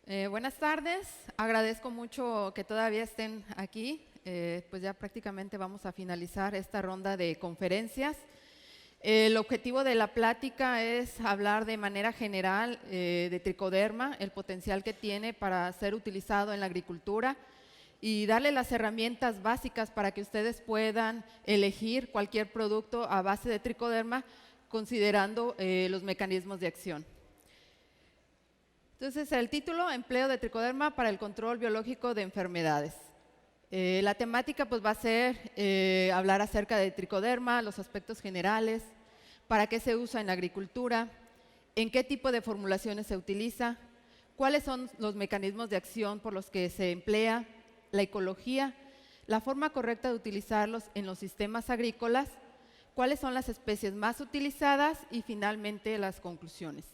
Buenas tardes, agradezco mucho que todavía estén aquí, pues ya prácticamente vamos a finalizar esta ronda de conferencias. El objetivo de la plática es hablar de manera general de tricoderma, el potencial que tiene para ser utilizado en la agricultura y darle las herramientas básicas para que ustedes puedan elegir cualquier producto a base de tricoderma considerando los mecanismos de acción. Entonces, el título, empleo de tricoderma para el control biológico de enfermedades. La temática pues, va a ser hablar acerca de tricoderma, los aspectos generales, para qué se usa en la agricultura, en qué tipo de formulaciones se utiliza, cuáles son los mecanismos de acción por los que se emplea, la ecología, la forma correcta de utilizarlos en los sistemas agrícolas, cuáles son las especies más utilizadas y finalmente las conclusiones.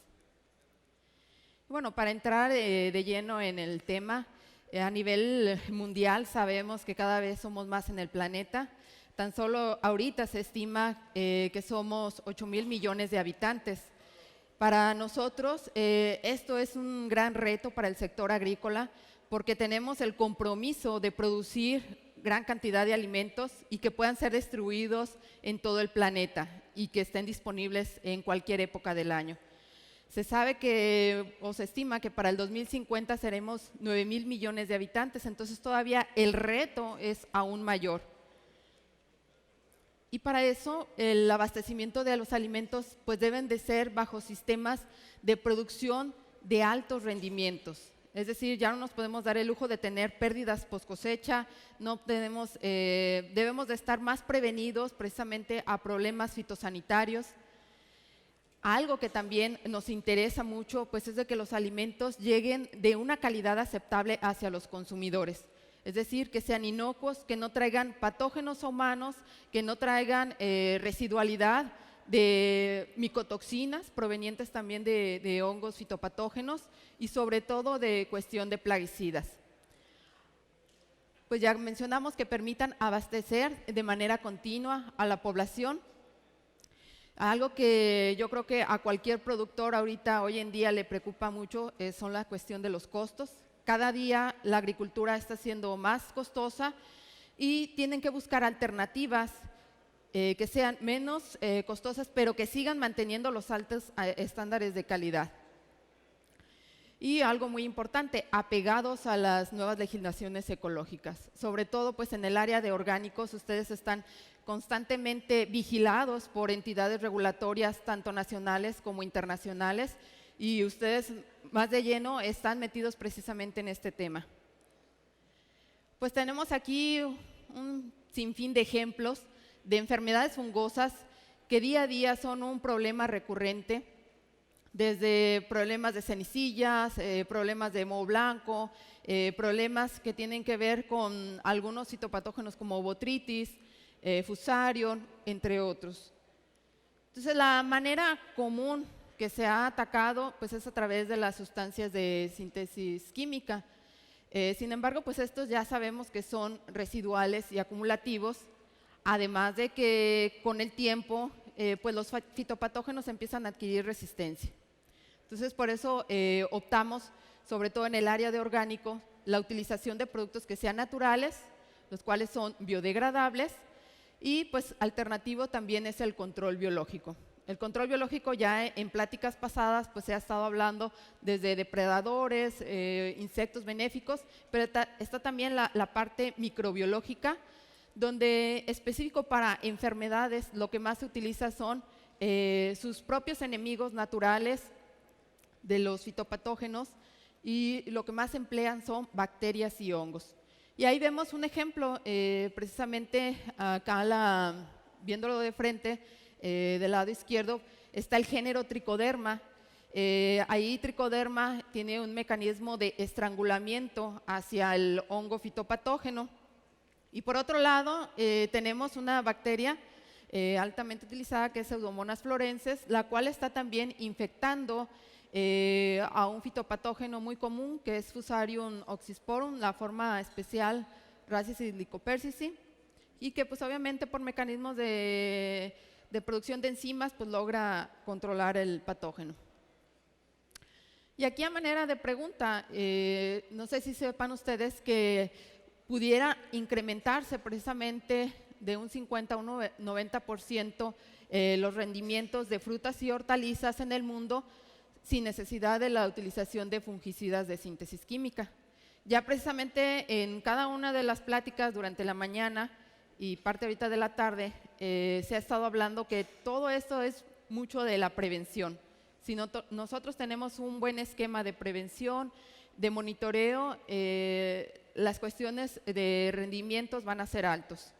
Bueno, para entrar de lleno en el tema, a nivel mundial sabemos que cada vez somos más en el planeta. Tan solo ahorita se estima que somos 8,000 millones de habitantes. Para nosotros esto es un gran reto para el sector agrícola porque tenemos el compromiso de producir gran cantidad de alimentos y que puedan ser distribuidos en todo el planeta y que estén disponibles en cualquier época del año. Se sabe que, o se estima que para el 2050 seremos 9,000 millones de habitantes, entonces todavía el reto es aún mayor. Y para eso el abastecimiento de los alimentos pues deben de ser bajo sistemas de producción de altos rendimientos. Es decir, ya no nos podemos dar el lujo de tener pérdidas post cosecha, debemos de estar más prevenidos precisamente a problemas fitosanitarios. Algo que también nos interesa mucho pues, es de que los alimentos lleguen de una calidad aceptable hacia los consumidores. Es decir, que sean inocuos, que no traigan patógenos humanos, que no traigan residualidad de micotoxinas provenientes también de hongos fitopatógenos y sobre todo de cuestión de plaguicidas. Pues ya mencionamos que permitan abastecer de manera continua a la población. Algo que yo creo que a cualquier productor ahorita, hoy en día, le preocupa mucho son la cuestión de los costos. Cada día la agricultura está siendo más costosa y tienen que buscar alternativas que sean menos costosas, pero que sigan manteniendo los altos estándares de calidad. Y algo muy importante, apegados a las nuevas legislaciones ecológicas. Sobre todo pues, en el área de orgánicos, ustedes están constantemente vigilados por entidades regulatorias, tanto nacionales como internacionales, y ustedes más de lleno están metidos precisamente en este tema. Pues tenemos aquí un sinfín de ejemplos de enfermedades fungosas que día a día son un problema recurrente, desde problemas de cenicillas, problemas de moho blanco, problemas que tienen que ver con algunos citopatógenos como botritis, fusarium, entre otros. Entonces, la manera común que se ha atacado pues, es a través de las sustancias de síntesis química. Sin embargo, pues estos ya sabemos que son residuales y acumulativos, además de que con el tiempo pues los fitopatógenos empiezan a adquirir resistencia. Entonces, por eso optamos, sobre todo en el área de orgánico, la utilización de productos que sean naturales, los cuales son biodegradables, y pues alternativo también es el control biológico. El control biológico ya en pláticas pasadas pues se ha estado hablando desde depredadores, insectos benéficos, pero está también la parte microbiológica, donde específico para enfermedades lo que más se utiliza son sus propios enemigos naturales de los fitopatógenos y lo que más emplean son bacterias y hongos. Y ahí vemos un ejemplo, precisamente acá viéndolo de frente, del lado izquierdo, está el género tricoderma. Ahí tricoderma tiene un mecanismo de estrangulamiento hacia el hongo fitopatógeno. Y por otro lado, tenemos una bacteria altamente utilizada que es Pseudomonas florenses, la cual está también infectando a un fitopatógeno muy común que es Fusarium oxysporum, la forma especial Rhasis lycopersicii, y que pues obviamente por mecanismos de producción de enzimas pues logra controlar el patógeno. Y aquí a manera de pregunta, no sé si sepan ustedes que pudiera incrementarse precisamente de un 50 a un 90% los rendimientos de frutas y hortalizas en el mundo sin necesidad de la utilización de fungicidas de síntesis química. Ya precisamente en cada una de las pláticas durante la mañana y parte ahorita de la tarde se ha estado hablando que todo esto es mucho de la prevención. Si nosotros tenemos un buen esquema de prevención, de monitoreo, las cuestiones de rendimientos van a ser altos.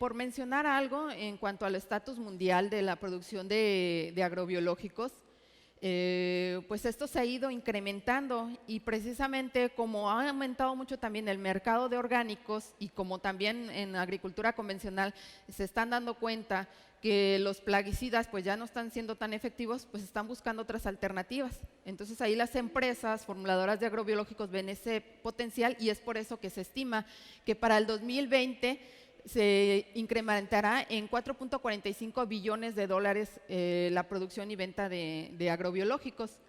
Por mencionar algo en cuanto al estatus mundial de la producción de agrobiológicos, pues esto se ha ido incrementando y precisamente como ha aumentado mucho también el mercado de orgánicos y como también en agricultura convencional se están dando cuenta que los plaguicidas pues ya no están siendo tan efectivos, pues están buscando otras alternativas. Entonces ahí las empresas formuladoras de agrobiológicos ven ese potencial y es por eso que se estima que para el 2020 se incrementará en 4.45 billones de dólares la producción y venta de agrobiológicos.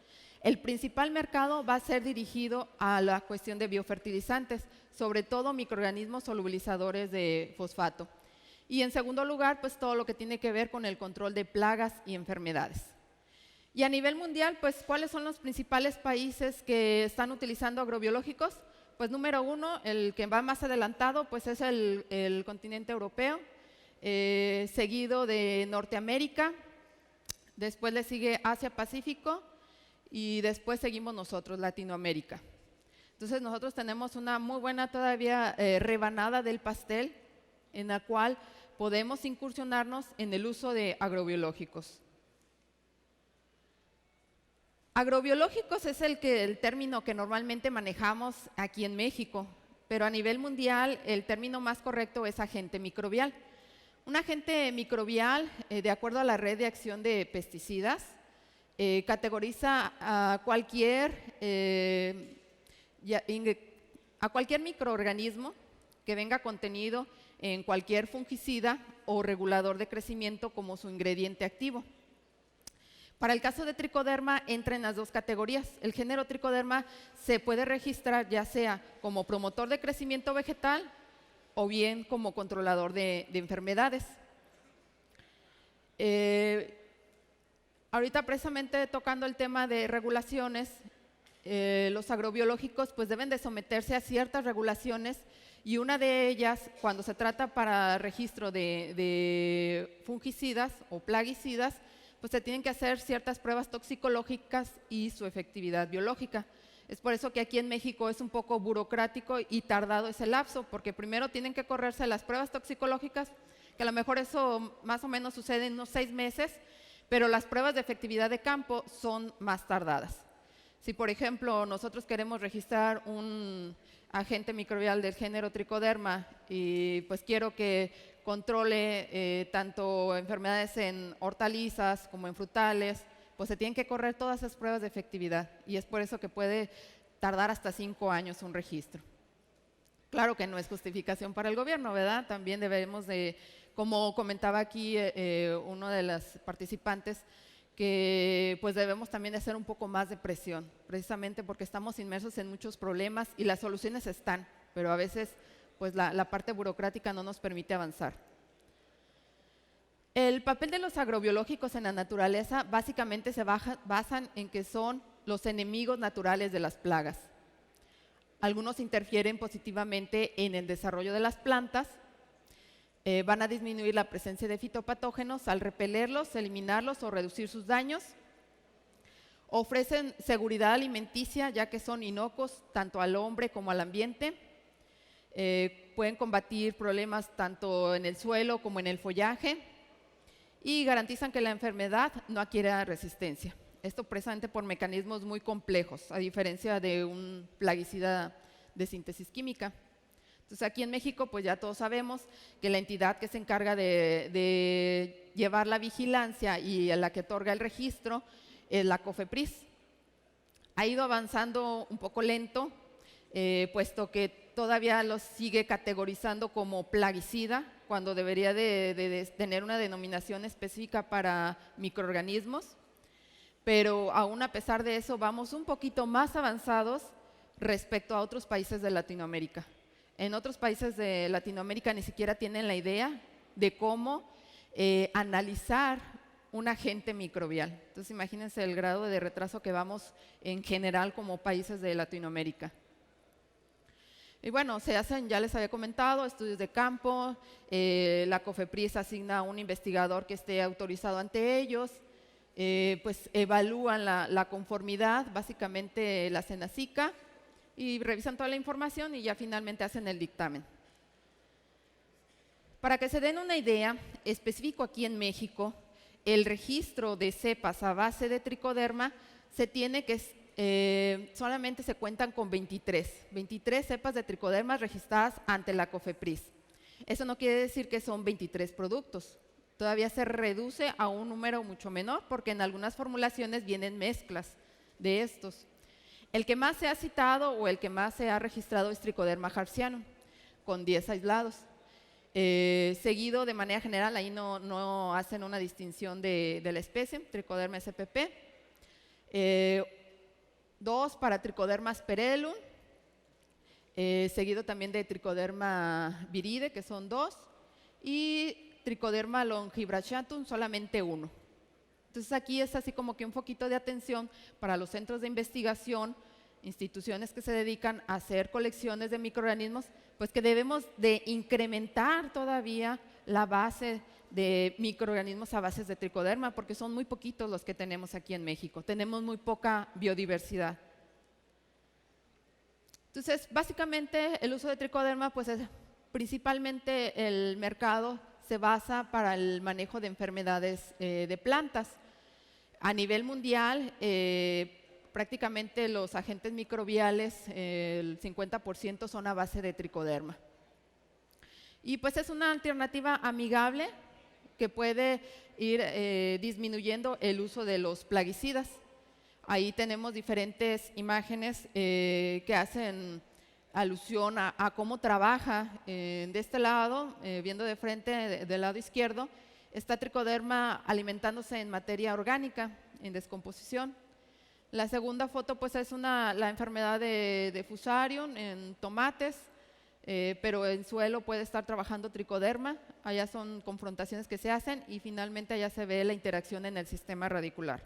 El principal mercado va a ser dirigido a la cuestión de biofertilizantes, sobre todo microorganismos solubilizadores de fosfato. Y en segundo lugar, pues todo lo que tiene que ver con el control de plagas y enfermedades. Y a nivel mundial, pues ¿cuáles son los principales países que están utilizando agrobiológicos? Pues número uno, el que va más adelantado, pues es el continente europeo, seguido de Norteamérica, después le sigue Asia-Pacífico y después seguimos nosotros, Latinoamérica. Entonces nosotros tenemos una muy buena todavía rebanada del pastel en la cual podemos incursionarnos en el uso de agrobiológicos. Agrobiológicos es el término que normalmente manejamos aquí en México, pero a nivel mundial el término más correcto es agente microbial. Un agente microbial, de acuerdo a la Red de Acción de Pesticidas, categoriza a cualquier microorganismo que venga contenido en cualquier fungicida o regulador de crecimiento como su ingrediente activo. Para el caso de tricoderma entra en las dos categorías. El género tricoderma se puede registrar ya sea como promotor de crecimiento vegetal o bien como controlador de enfermedades. Ahorita precisamente tocando el tema de regulaciones, los agrobiológicos pues deben de someterse a ciertas regulaciones y una de ellas, cuando se trata para registro de fungicidas o plaguicidas, pues se tienen que hacer ciertas pruebas toxicológicas y su efectividad biológica. Es por eso que aquí en México es un poco burocrático y tardado ese lapso, porque primero tienen que correrse las pruebas toxicológicas, que a lo mejor eso más o menos sucede en unos 6 meses, pero las pruebas de efectividad de campo son más tardadas. Si, por ejemplo, nosotros queremos registrar un agente microbial del género tricoderma y pues quiero que controle tanto enfermedades en hortalizas como en frutales, pues se tienen que correr todas esas pruebas de efectividad y es por eso que puede tardar hasta 5 años un registro. Claro que no es justificación para el gobierno, ¿verdad? También debemos de, como comentaba aquí uno de los participantes, que pues debemos también de hacer un poco más de presión, precisamente porque estamos inmersos en muchos problemas y las soluciones están, pero a veces pues la parte burocrática no nos permite avanzar. El papel de los agrobiológicos en la naturaleza básicamente se basan en que son los enemigos naturales de las plagas. Algunos interfieren positivamente en el desarrollo de las plantas, van a disminuir la presencia de fitopatógenos al repelerlos, eliminarlos o reducir sus daños. Ofrecen seguridad alimenticia ya que son inocuos tanto al hombre como al ambiente. Pueden combatir problemas tanto en el suelo como en el follaje y garantizan que la enfermedad no adquiera resistencia. Esto precisamente por mecanismos muy complejos, a diferencia de un plaguicida de síntesis química. Entonces aquí en México pues ya todos sabemos que la entidad que se encarga de llevar la vigilancia y a la que otorga el registro es la COFEPRIS. Ha ido avanzando un poco lento, puesto que todavía los sigue categorizando como plaguicida cuando debería de tener una denominación específica para microorganismos, pero aún a pesar de eso vamos un poquito más avanzados respecto a otros países de Latinoamérica. En otros países de Latinoamérica ni siquiera tienen la idea de cómo analizar un agente microbial. Entonces imagínense el grado de retraso que vamos en general como países de Latinoamérica. Y bueno, se hacen, ya les había comentado, estudios de campo, la COFEPRIS asigna a un investigador que esté autorizado ante ellos, pues evalúan la conformidad, básicamente la Senacica, y revisan toda la información y ya finalmente hacen el dictamen. Para que se den una idea, específico aquí en México, el registro de cepas a base de tricoderma se tiene que solamente se cuentan con 23 cepas de tricoderma registradas ante la COFEPRIS. Eso no quiere decir que son 23 productos. Todavía se reduce a un número mucho menor porque en algunas formulaciones vienen mezclas de estos. El que más se ha citado o el que más se ha registrado es Tricoderma harzianum, con 10 aislados. Seguido de manera general, ahí no hacen una distinción de la especie, Tricoderma spp. 2 para Tricoderma asperellum, seguido también de Tricoderma viride, que son 2, y Tricoderma longibrachiatum, solamente 1. Entonces aquí es así como que un foquito de atención para los centros de investigación, instituciones que se dedican a hacer colecciones de microorganismos, pues que debemos de incrementar todavía la base de microorganismos a bases de tricoderma, porque son muy poquitos los que tenemos aquí en México. Tenemos muy poca biodiversidad. Entonces, básicamente, el uso de tricoderma, pues principalmente el mercado se basa para el manejo de enfermedades de plantas. A nivel mundial, prácticamente los agentes microbiales, el 50% son a base de tricoderma. Y pues es una alternativa amigable que puede ir disminuyendo el uso de los plaguicidas. Ahí tenemos diferentes imágenes que hacen alusión a cómo trabaja. De este lado, viendo de frente, del lado izquierdo, está tricoderma alimentándose en materia orgánica, en descomposición. La segunda foto pues es la enfermedad de Fusarium en tomates, pero en suelo puede estar trabajando tricoderma. Allá son confrontaciones que se hacen y finalmente allá se ve la interacción en el sistema radicular.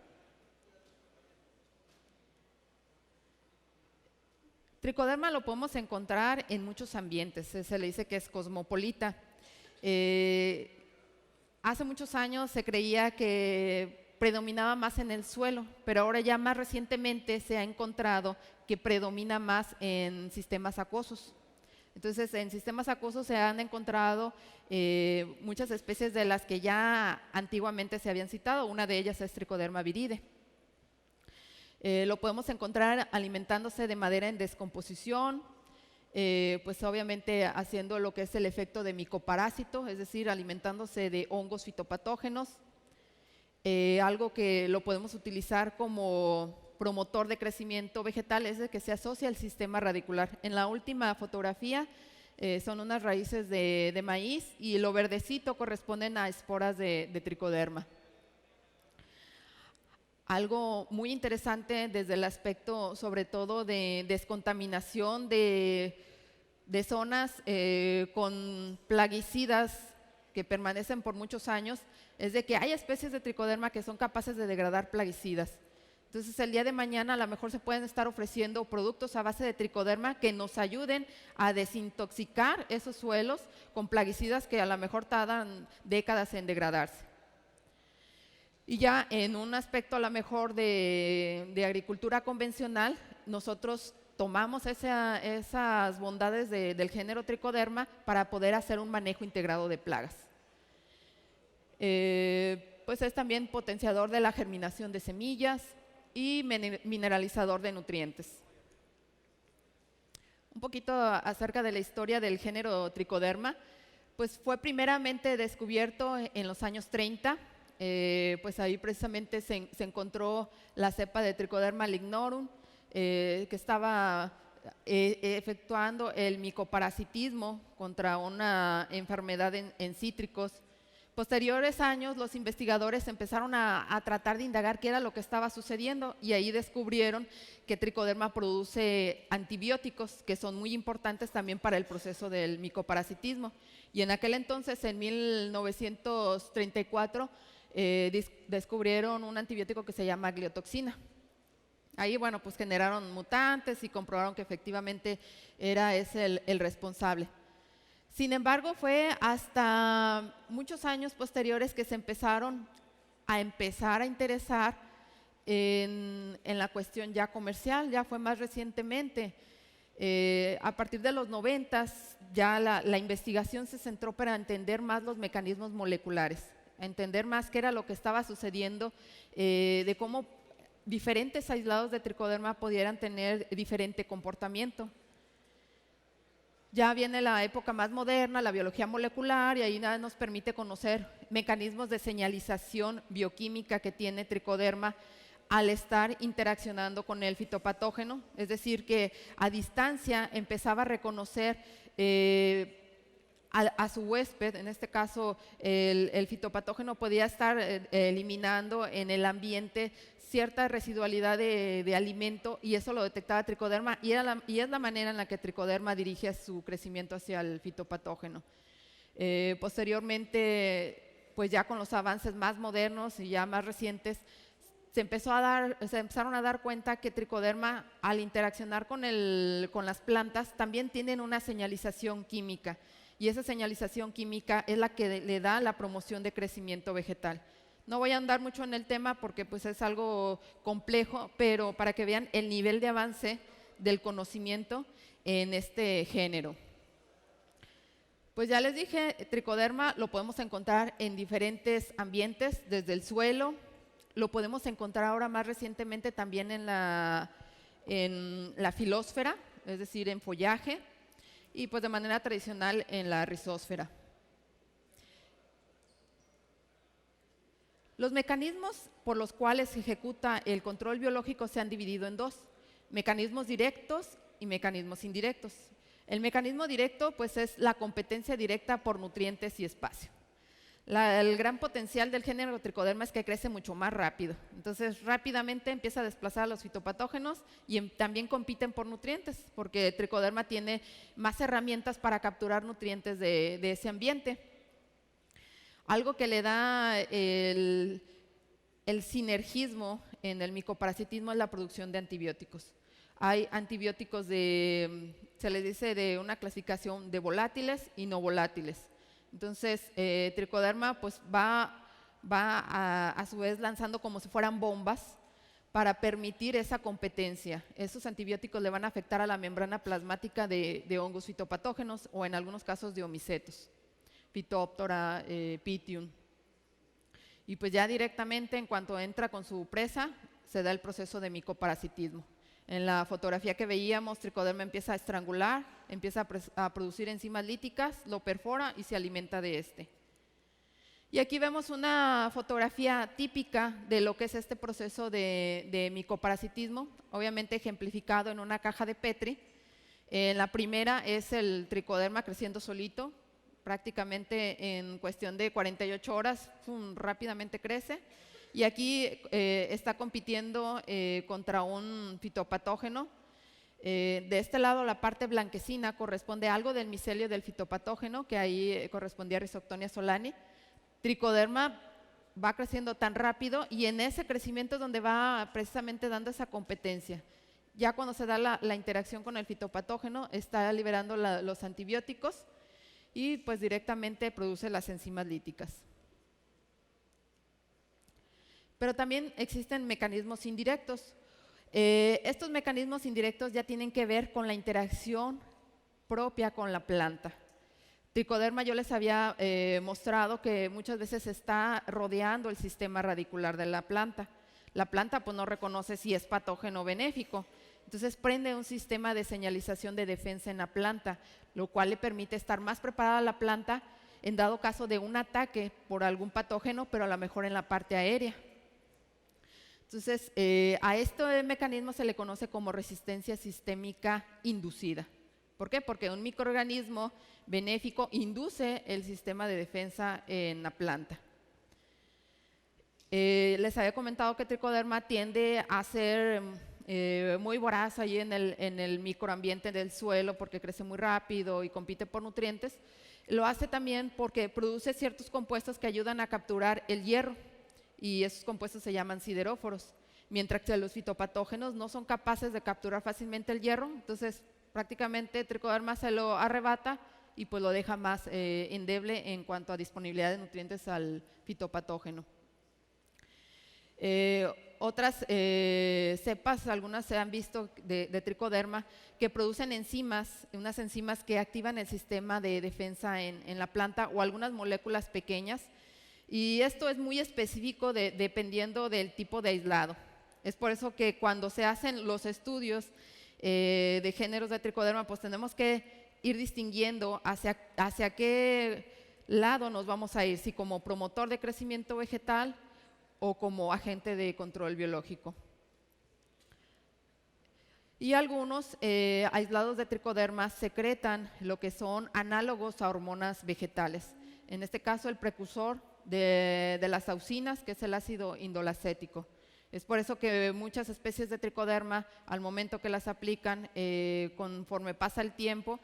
Tricoderma lo podemos encontrar en muchos ambientes, se le dice que es cosmopolita. Hace muchos años se creía que predominaba más en el suelo, pero ahora ya más recientemente se ha encontrado que predomina más en sistemas acuosos. Entonces, en sistemas acuosos se han encontrado muchas especies de las que ya antiguamente se habían citado. Una de ellas es Tricoderma viride. Lo podemos encontrar alimentándose de madera en descomposición, pues obviamente haciendo lo que es el efecto de micoparásito, es decir, alimentándose de hongos fitopatógenos. Algo que lo podemos utilizar como promotor de crecimiento vegetal es de que se asocia al sistema radicular. En la última fotografía son unas raíces de maíz y lo verdecito corresponden a esporas de tricoderma. Algo muy interesante desde el aspecto sobre todo de descontaminación de zonas con plaguicidas que permanecen por muchos años, es de que hay especies de tricoderma que son capaces de degradar plaguicidas. Entonces, el día de mañana a lo mejor se pueden estar ofreciendo productos a base de tricoderma que nos ayuden a desintoxicar esos suelos con plaguicidas que a lo mejor tardan décadas en degradarse. Y ya en un aspecto a lo mejor de agricultura convencional, nosotros tomamos esas bondades del género tricoderma para poder hacer un manejo integrado de plagas. Pues es también potenciador de la germinación de semillas y mineralizador de nutrientes. Un poquito acerca de la historia del género tricoderma, pues fue primeramente descubierto en los años 30, pues ahí precisamente se encontró la cepa de Tricoderma lignorum, que estaba efectuando el micoparasitismo contra una enfermedad en cítricos. Posteriores años, los investigadores empezaron a tratar de indagar qué era lo que estaba sucediendo y ahí descubrieron que Tricoderma produce antibióticos que son muy importantes también para el proceso del micoparasitismo. Y en aquel entonces, en 1934, descubrieron un antibiótico que se llama gliotoxina. Ahí, bueno, pues generaron mutantes y comprobaron que efectivamente era ese el responsable. Sin embargo, fue hasta muchos años posteriores que se empezaron a interesar en la cuestión ya comercial, ya fue más recientemente. A partir de los 90s ya la investigación se centró para entender más los mecanismos moleculares, a entender más qué era lo que estaba sucediendo, de cómo diferentes aislados de Tricoderma pudieran tener diferente comportamiento. Ya viene la época más moderna, la biología molecular, y ahí nada nos permite conocer mecanismos de señalización bioquímica que tiene Tricoderma al estar interaccionando con el fitopatógeno, es decir, que a distancia empezaba a reconocer a su huésped, en este caso el fitopatógeno podía estar eliminando en el ambiente cierta residualidad de alimento y eso lo detectaba Tricoderma y es la manera en la que Tricoderma dirige su crecimiento hacia el fitopatógeno. Posteriormente, pues ya con los avances más modernos y ya más recientes, se empezaron a dar cuenta que Tricoderma, al interaccionar con las plantas, también tienen una señalización química y esa señalización química es la que le da la promoción de crecimiento vegetal. No voy a andar mucho en el tema porque pues es algo complejo, pero para que vean el nivel de avance del conocimiento en este género. Pues ya les dije, Tricoderma lo podemos encontrar en diferentes ambientes, desde el suelo, lo podemos encontrar ahora más recientemente también en la filósfera, es decir, en follaje, y pues de manera tradicional en la rizósfera. Los mecanismos por los cuales se ejecuta el control biológico se han dividido en dos, mecanismos directos y mecanismos indirectos. El mecanismo directo pues es la competencia directa por nutrientes y espacio. El gran potencial del género Tricoderma es que crece mucho más rápido, entonces rápidamente empieza a desplazar a los fitopatógenos y también compiten por nutrientes, porque Tricoderma tiene más herramientas para capturar nutrientes de ese ambiente. Algo que le da el sinergismo en el micoparasitismo es la producción de antibióticos. Hay antibióticos se les dice de una clasificación de volátiles y no volátiles. Entonces, Tricoderma pues va a su vez lanzando como si fueran bombas para permitir esa competencia. Esos antibióticos le van a afectar a la membrana plasmática de hongos fitopatógenos o en algunos casos de omicetos. Phytophthora, Pythium. Y pues ya directamente en cuanto entra con su presa, se da el proceso de micoparasitismo. En la fotografía que veíamos, Tricoderma empieza a estrangular, empieza a producir enzimas líticas, lo perfora y se alimenta de este. Y aquí vemos una fotografía típica de lo que es este proceso de micoparasitismo, obviamente ejemplificado en una caja de Petri. En la primera es el Tricoderma creciendo solito, prácticamente en cuestión de 48 horas, rápidamente crece. Y aquí está compitiendo contra un fitopatógeno. De este lado, la parte blanquecina corresponde a algo del micelio del fitopatógeno, que ahí correspondía a Rhizoctonia solani. Tricoderma va creciendo tan rápido y en ese crecimiento es donde va precisamente dando esa competencia. Ya cuando se da la interacción con el fitopatógeno, está liberando los antibióticos y pues directamente produce las enzimas líticas. Pero también existen mecanismos indirectos. Estos mecanismos indirectos ya tienen que ver con la interacción propia con la planta. Tricoderma yo les había mostrado que muchas veces está rodeando el sistema radicular de la planta. La planta pues no reconoce si es patógeno o benéfico. Entonces prende un sistema de señalización de defensa en la planta, lo cual le permite estar más preparada a la planta en dado caso de un ataque por algún patógeno, pero a lo mejor en la parte aérea. Entonces, a este mecanismo se le conoce como resistencia sistémica inducida. ¿Por qué? Porque un microorganismo benéfico induce el sistema de defensa en la planta. Les había comentado que tricoderma tiende a ser muy voraz ahí en el microambiente del suelo porque crece muy rápido y compite por nutrientes. Lo hace también porque produce ciertos compuestos que ayudan a capturar el hierro y esos compuestos se llaman sideróforos, mientras que los fitopatógenos no son capaces de capturar fácilmente el hierro, entonces prácticamente tricoderma se lo arrebata y pues lo deja más endeble en cuanto a disponibilidad de nutrientes al fitopatógeno. Otras cepas, algunas se han visto de tricoderma, que producen enzimas, unas enzimas que activan el sistema de defensa en la planta o algunas moléculas pequeñas. Y esto es muy específico dependiendo del tipo de aislado. Es por eso que cuando se hacen los estudios de géneros de tricoderma, pues tenemos que ir distinguiendo hacia qué lado nos vamos a ir, si como promotor de crecimiento vegetal o como agente de control biológico. Y algunos aislados de tricoderma secretan lo que son análogos a hormonas vegetales. En este caso, el precursor de las auxinas, que es el ácido indolacético. Es por eso que muchas especies de tricoderma, al momento que las aplican, conforme pasa el tiempo,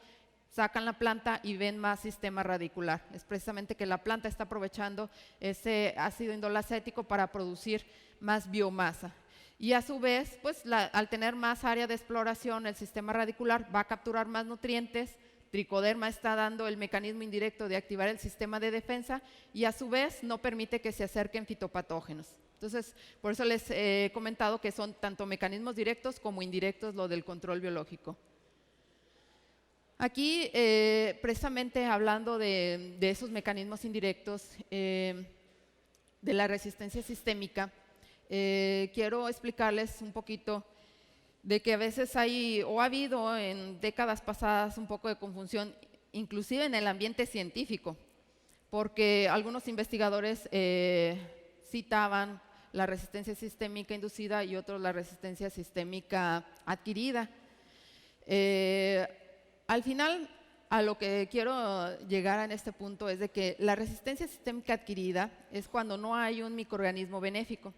sacan la planta y ven más sistema radicular. Es precisamente que la planta está aprovechando ese ácido indolacético para producir más biomasa. Y a su vez, pues al tener más área de exploración, el sistema radicular va a capturar más nutrientes. Tricoderma está dando el mecanismo indirecto de activar el sistema de defensa y a su vez no permite que se acerquen fitopatógenos. Entonces, por eso les he comentado que son tanto mecanismos directos como indirectos lo del control biológico. Aquí, precisamente hablando de esos mecanismos indirectos, de la resistencia sistémica, quiero explicarles un poquito de que a veces hay, o ha habido en décadas pasadas, un poco de confusión, inclusive en el ambiente científico, porque algunos investigadores citaban la resistencia sistémica inducida y otros la resistencia sistémica adquirida. Al final, a lo que quiero llegar en este punto es de que la resistencia sistémica adquirida es cuando no hay un microorganismo benéfico.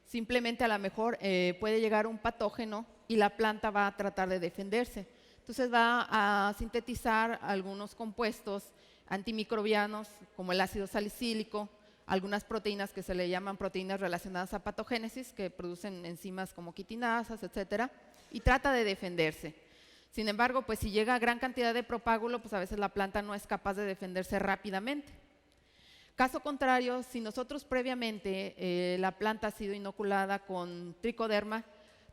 Simplemente a lo mejor puede llegar un patógeno y la planta va a tratar de defenderse. Entonces va a sintetizar algunos compuestos antimicrobianos como el ácido salicílico, algunas proteínas que se le llaman proteínas relacionadas a patogénesis que producen enzimas como quitinasas, etcétera, y trata de defenderse. Sin embargo, pues si llega a gran cantidad de propágulo, pues a veces la planta no es capaz de defenderse rápidamente. Caso contrario, si nosotros previamente la planta ha sido inoculada con tricoderma,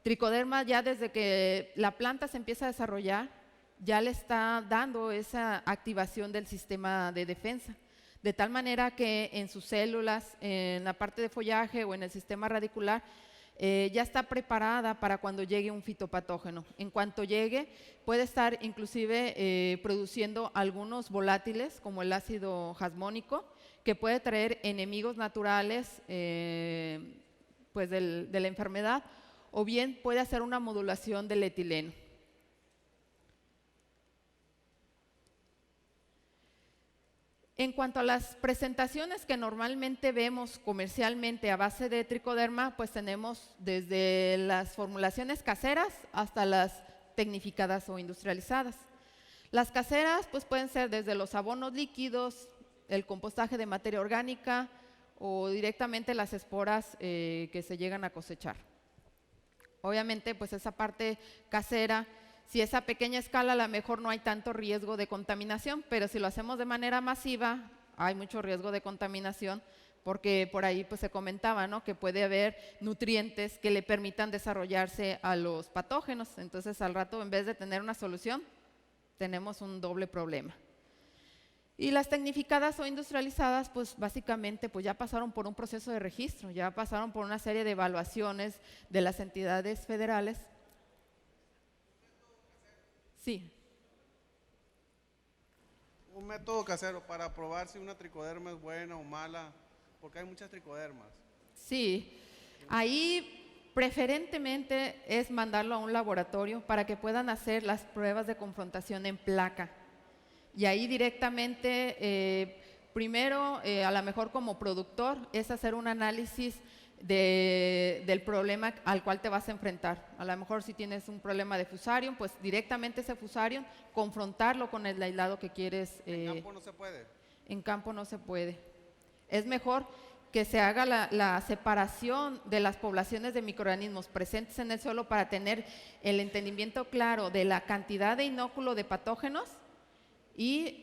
tricoderma ya desde que la planta se empieza a desarrollar, ya le está dando esa activación del sistema de defensa, de tal manera que en sus células, en la parte de follaje o en el sistema radicular, ya está preparada para cuando llegue un fitopatógeno. En cuanto llegue, puede estar inclusive produciendo algunos volátiles, como el ácido jasmónico, que puede traer enemigos naturales pues de la enfermedad, o bien puede hacer una modulación del etileno. En cuanto a las presentaciones que normalmente vemos comercialmente a base de tricoderma, pues tenemos desde las formulaciones caseras hasta las tecnificadas o industrializadas. Las caseras pues pueden ser desde los abonos líquidos, el compostaje de materia orgánica o directamente las esporas que se llegan a cosechar. Obviamente pues esa parte casera, si es a pequeña escala, a lo mejor no hay tanto riesgo de contaminación, pero si lo hacemos de manera masiva, hay mucho riesgo de contaminación, porque por ahí pues se comentaba, ¿no?, que puede haber nutrientes que le permitan desarrollarse a los patógenos. Entonces, al rato, en vez de tener una solución, tenemos un doble problema. Y las tecnificadas o industrializadas, pues básicamente pues ya pasaron por un proceso de registro, ya pasaron por una serie de evaluaciones de las entidades federales. Sí. Un método casero para probar si una tricoderma es buena o mala, porque hay muchas tricodermas. Sí, ahí preferentemente es mandarlo a un laboratorio para que puedan hacer las pruebas de confrontación en placa. Y ahí directamente, primero, a lo mejor como productor, es hacer un análisis del problema al cual te vas a enfrentar. A lo mejor si tienes un problema de fusarium, pues directamente ese fusarium, confrontarlo con el aislado que quieres. En campo no se puede. En campo no se puede. Es mejor que se haga la separación de las poblaciones de microorganismos presentes en el suelo para tener el entendimiento claro de la cantidad de inóculo de patógenos y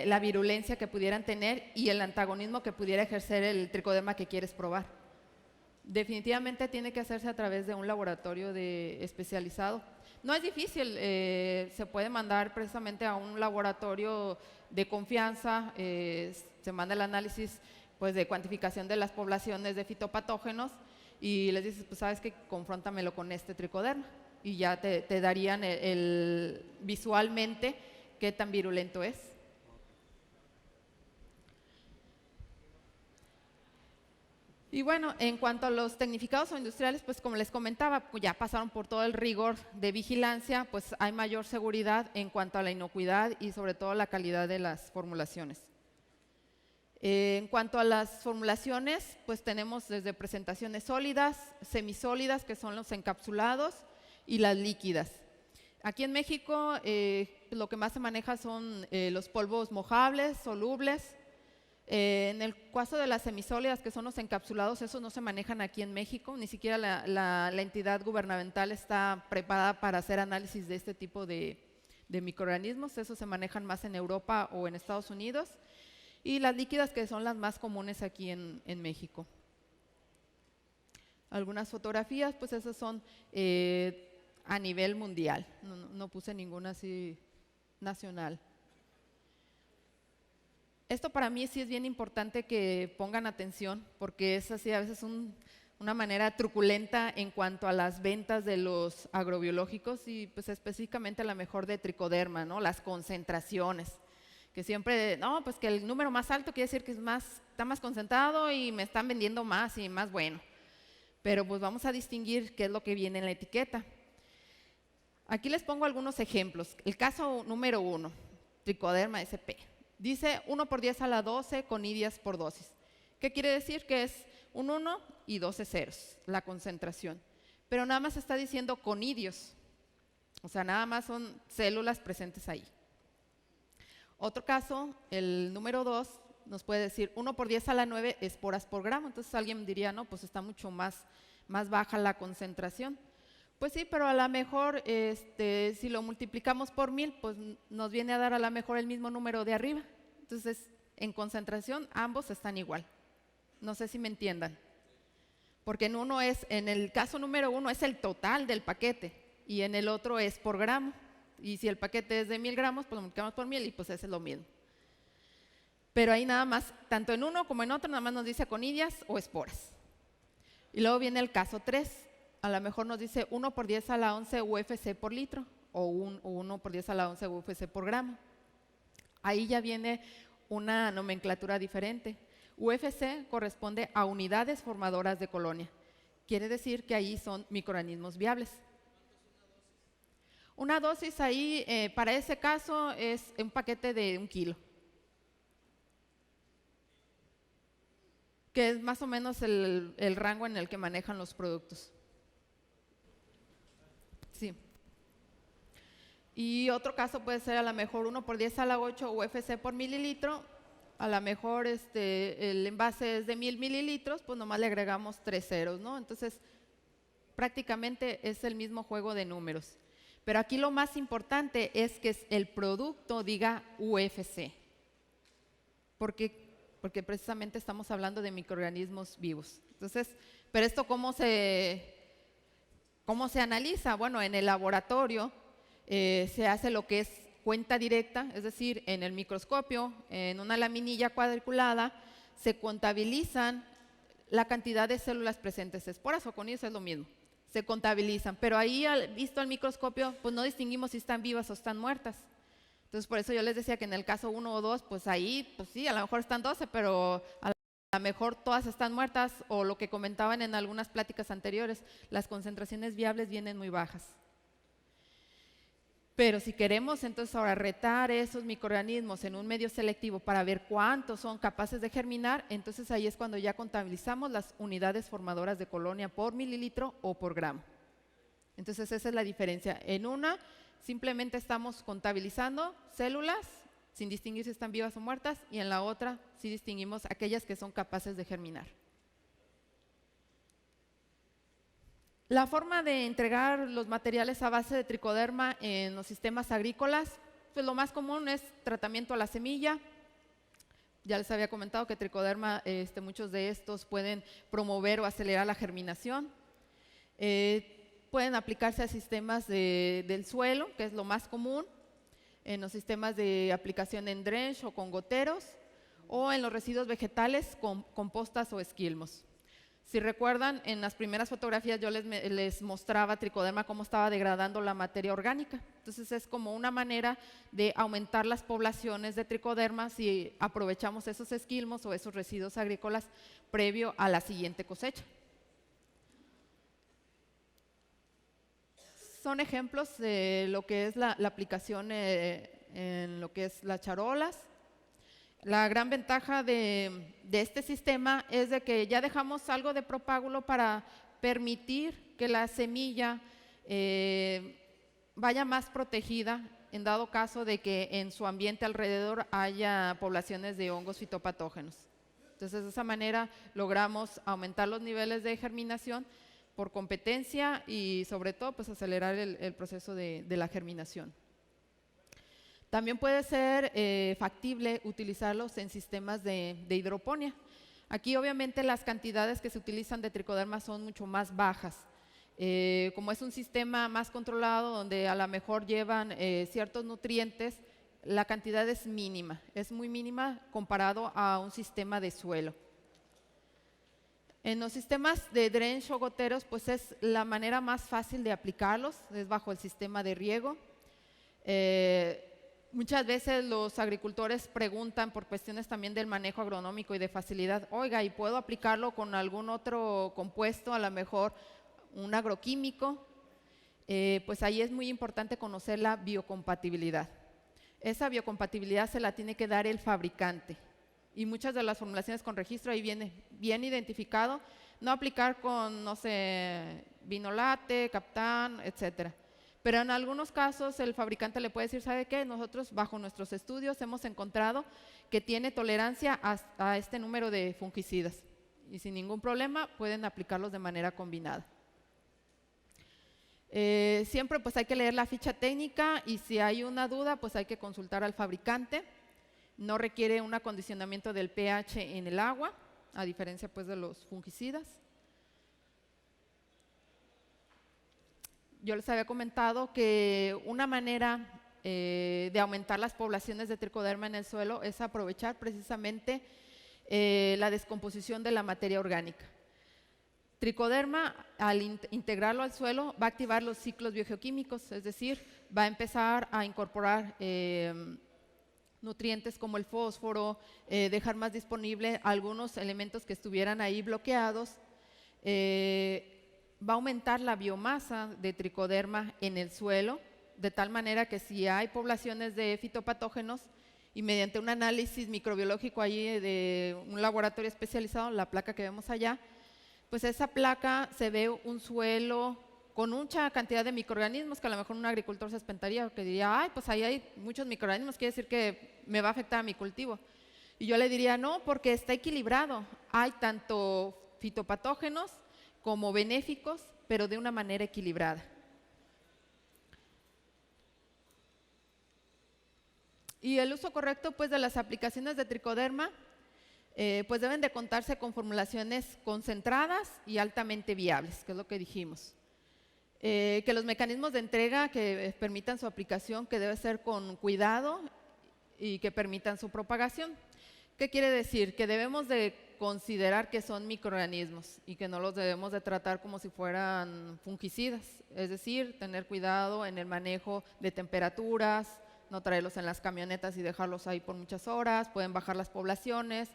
la virulencia que pudieran tener y el antagonismo que pudiera ejercer el tricoderma que quieres probar. Definitivamente tiene que hacerse a través de un laboratorio especializado. No es difícil, se puede mandar precisamente a un laboratorio de confianza, se manda el análisis pues, de cuantificación de las poblaciones de fitopatógenos y les dices, pues sabes que confróntamelo con este tricoderma y ya te darían visualmente qué tan virulento es. Y bueno, en cuanto a los tecnificados o industriales, pues como les comentaba, pues ya pasaron por todo el rigor de vigilancia, pues hay mayor seguridad en cuanto a la inocuidad y sobre todo la calidad de las formulaciones. En cuanto a las formulaciones, pues tenemos desde presentaciones sólidas, semisólidas, que son los encapsulados, y las líquidas. Aquí en México lo que más se maneja son los polvos mojables, solubles. En el caso de las semisólidas, que son los encapsulados, esos no se manejan aquí en México, ni siquiera la entidad gubernamental está preparada para hacer análisis de este tipo de microorganismos, esos se manejan más en Europa o en Estados Unidos, y las líquidas, que son las más comunes aquí en México. Algunas fotografías, pues esas son a nivel mundial, no puse ninguna así nacional. Esto para mí sí es bien importante que pongan atención, porque es así a veces una manera truculenta en cuanto a las ventas de los agrobiológicos y pues específicamente a lo mejor de tricoderma, ¿no? Las concentraciones, que siempre, no, pues que el número más alto quiere decir que está más concentrado y me están vendiendo más y más bueno. Pero pues vamos a distinguir qué es lo que viene en la etiqueta. Aquí les pongo algunos ejemplos. El caso número 1, tricoderma sp. Dice 1 por 10 a la 12 conidias por dosis. ¿Qué quiere decir? Que es un 1 y 12 ceros, la concentración. Pero nada más está diciendo conidios, o sea, nada más son células presentes ahí. Otro caso, el número 2, nos puede decir 1 por 10 a la 9 esporas por gramo. Entonces alguien diría, no, pues está mucho más baja la concentración. Pues sí, pero a lo mejor si lo multiplicamos por 1000, pues nos viene a dar a lo mejor el mismo número de arriba. Entonces, en concentración, ambos están igual. No sé si me entiendan. Porque en el caso número 1 es el total del paquete y en el otro es por gramo. Y si el paquete es de 1000 gramos, pues lo multiplicamos por 1000 y pues ese es lo mismo. Pero ahí nada más, tanto en uno como en otro, nada más nos dice conidias o esporas. Y luego viene el caso 3. A lo mejor nos dice 1 por 10 a la 11 UFC por litro o 1 por 10 a la 11 UFC por gramo. Ahí ya viene una nomenclatura diferente. UFC corresponde a unidades formadoras de colonia. Quiere decir que ahí son microorganismos viables. Una dosis ahí, para ese caso, es un paquete de 1 kilo. Que es más o menos el rango en el que manejan los productos. Sí. Y otro caso puede ser a lo mejor 1 por 10 a la 8 UFC por mililitro. A lo mejor el envase es de 1000 mililitros, pues nomás le agregamos 3 ceros, ¿no? Entonces, prácticamente es el mismo juego de números. Pero aquí lo más importante es que el producto diga UFC. Porque precisamente estamos hablando de microorganismos vivos. Entonces, pero esto ¿cómo se analiza? Bueno, en el laboratorio se hace lo que es cuenta directa, es decir, en el microscopio, en una laminilla cuadriculada, se contabilizan la cantidad de células presentes. Esporas o conidias es lo mismo, se contabilizan, pero ahí visto al microscopio, pues no distinguimos si están vivas o están muertas. Entonces, por eso yo les decía que en el caso 1 o 2, pues ahí, pues sí, a lo mejor están 12, pero a lo mejor todas están muertas o lo que comentaban en algunas pláticas anteriores, las concentraciones viables vienen muy bajas. Pero si queremos entonces ahora retar esos microorganismos en un medio selectivo para ver cuántos son capaces de germinar, entonces ahí es cuando ya contabilizamos las unidades formadoras de colonia por mililitro o por gramo. Entonces esa es la diferencia. En una simplemente estamos contabilizando células sin distinguir si están vivas o muertas, y en la otra sí distinguimos aquellas que son capaces de germinar. La forma de entregar los materiales a base de tricoderma en los sistemas agrícolas, pues lo más común es tratamiento a la semilla. Ya les había comentado que tricoderma, muchos de estos pueden promover o acelerar la germinación. Pueden aplicarse a sistemas del suelo, que es lo más común, en los sistemas de aplicación en drench o con goteros, o en los residuos vegetales con compostas o esquilmos. Si recuerdan, en las primeras fotografías yo les mostraba tricoderma cómo estaba degradando la materia orgánica. Entonces es como una manera de aumentar las poblaciones de tricoderma si aprovechamos esos esquilmos o esos residuos agrícolas previo a la siguiente cosecha. Son ejemplos de lo que es la aplicación en lo que es las charolas. La gran ventaja de este sistema es de que ya dejamos algo de propágulo para permitir que la semilla vaya más protegida en dado caso de que en su ambiente alrededor haya poblaciones de hongos fitopatógenos. Entonces, de esa manera logramos aumentar los niveles de germinación por competencia y sobre todo pues acelerar el proceso de la germinación. También puede ser factible utilizarlos en sistemas de hidroponía. Aquí obviamente las cantidades que se utilizan de tricoderma son mucho más bajas. Como es un sistema más controlado donde a lo mejor llevan ciertos nutrientes, la cantidad es mínima, es muy mínima comparado a un sistema de suelo. En los sistemas de drench o goteros, pues es la manera más fácil de aplicarlos, es bajo el sistema de riego. Muchas veces los agricultores preguntan por cuestiones también del manejo agronómico y de facilidad, oiga, ¿y puedo aplicarlo con algún otro compuesto, a lo mejor un agroquímico? Pues ahí es muy importante conocer la biocompatibilidad. Esa biocompatibilidad se la tiene que dar el fabricante. Y muchas de las formulaciones con registro ahí viene bien identificado, no aplicar con, no sé, vinolate, captán, etcétera. Pero en algunos casos el fabricante le puede decir, ¿sabe qué? Nosotros bajo nuestros estudios hemos encontrado que tiene tolerancia a este número de fungicidas y sin ningún problema pueden aplicarlos de manera combinada. Siempre pues hay que leer la ficha técnica y si hay una duda pues hay que consultar al fabricante. No requiere un acondicionamiento del pH en el agua, a diferencia pues de los fungicidas. Yo les había comentado que una manera de aumentar las poblaciones de tricoderma en el suelo es aprovechar precisamente la descomposición de la materia orgánica. Tricoderma, al integrarlo al suelo, va a activar los ciclos biogeoquímicos, es decir, va a empezar a incorporar nutrientes como el fósforo, dejar más disponible algunos elementos que estuvieran ahí bloqueados. Va a aumentar la biomasa de tricoderma en el suelo, de tal manera que si hay poblaciones de fitopatógenos y mediante un análisis microbiológico allí de un laboratorio especializado, la placa que vemos allá, pues esa placa se ve un suelo con mucha cantidad de microorganismos que a lo mejor un agricultor se espantaría, que diría, ay, pues ahí hay muchos microorganismos, quiere decir que me va a afectar a mi cultivo. Y yo le diría, no, porque está equilibrado, hay tanto fitopatógenos como benéficos, pero de una manera equilibrada. Y el uso correcto pues, de las aplicaciones de tricoderma pues deben de contarse con formulaciones concentradas y altamente viables, que es lo que dijimos. Que los mecanismos de entrega que permitan su aplicación, que debe ser con cuidado y que permitan su propagación. ¿Qué quiere decir? Que debemos de considerar que son microorganismos y que no los debemos de tratar como si fueran fungicidas, es decir, tener cuidado en el manejo de temperaturas, no traerlos en las camionetas y dejarlos ahí por muchas horas, pueden bajar las poblaciones.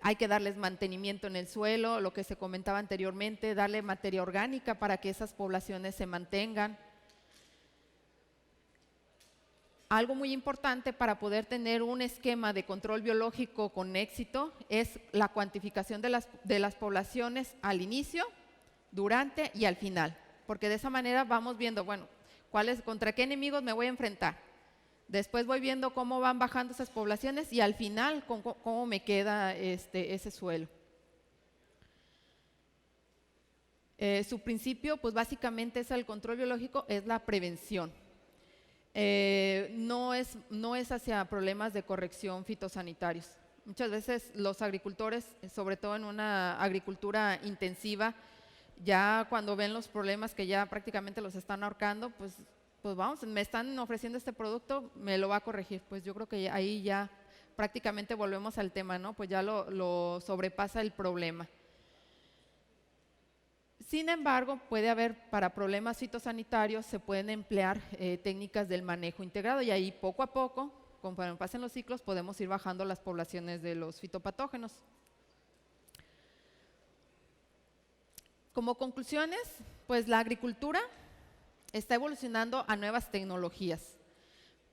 Hay que darles mantenimiento en el suelo, lo que se comentaba anteriormente, darle materia orgánica para que esas poblaciones se mantengan. Algo muy importante para poder tener un esquema de control biológico con éxito es la cuantificación de las poblaciones al inicio, durante y al final, porque de esa manera vamos viendo, bueno, contra qué enemigos me voy a enfrentar. Después voy viendo cómo van bajando esas poblaciones y al final cómo me queda ese suelo. Su principio, pues básicamente es el control biológico, es la prevención. No es hacia problemas de corrección fitosanitarios. Muchas veces los agricultores, sobre todo en una agricultura intensiva, ya cuando ven los problemas que ya prácticamente los están ahorcando, pues vamos, me están ofreciendo este producto, me lo va a corregir. Pues yo creo que ahí ya prácticamente volvemos al tema, ¿no? Pues ya lo sobrepasa el problema. Sin embargo, puede haber, para problemas fitosanitarios, se pueden emplear técnicas del manejo integrado y ahí poco a poco, conforme pasen los ciclos, podemos ir bajando las poblaciones de los fitopatógenos. Como conclusiones, pues la agricultura está evolucionando a nuevas tecnologías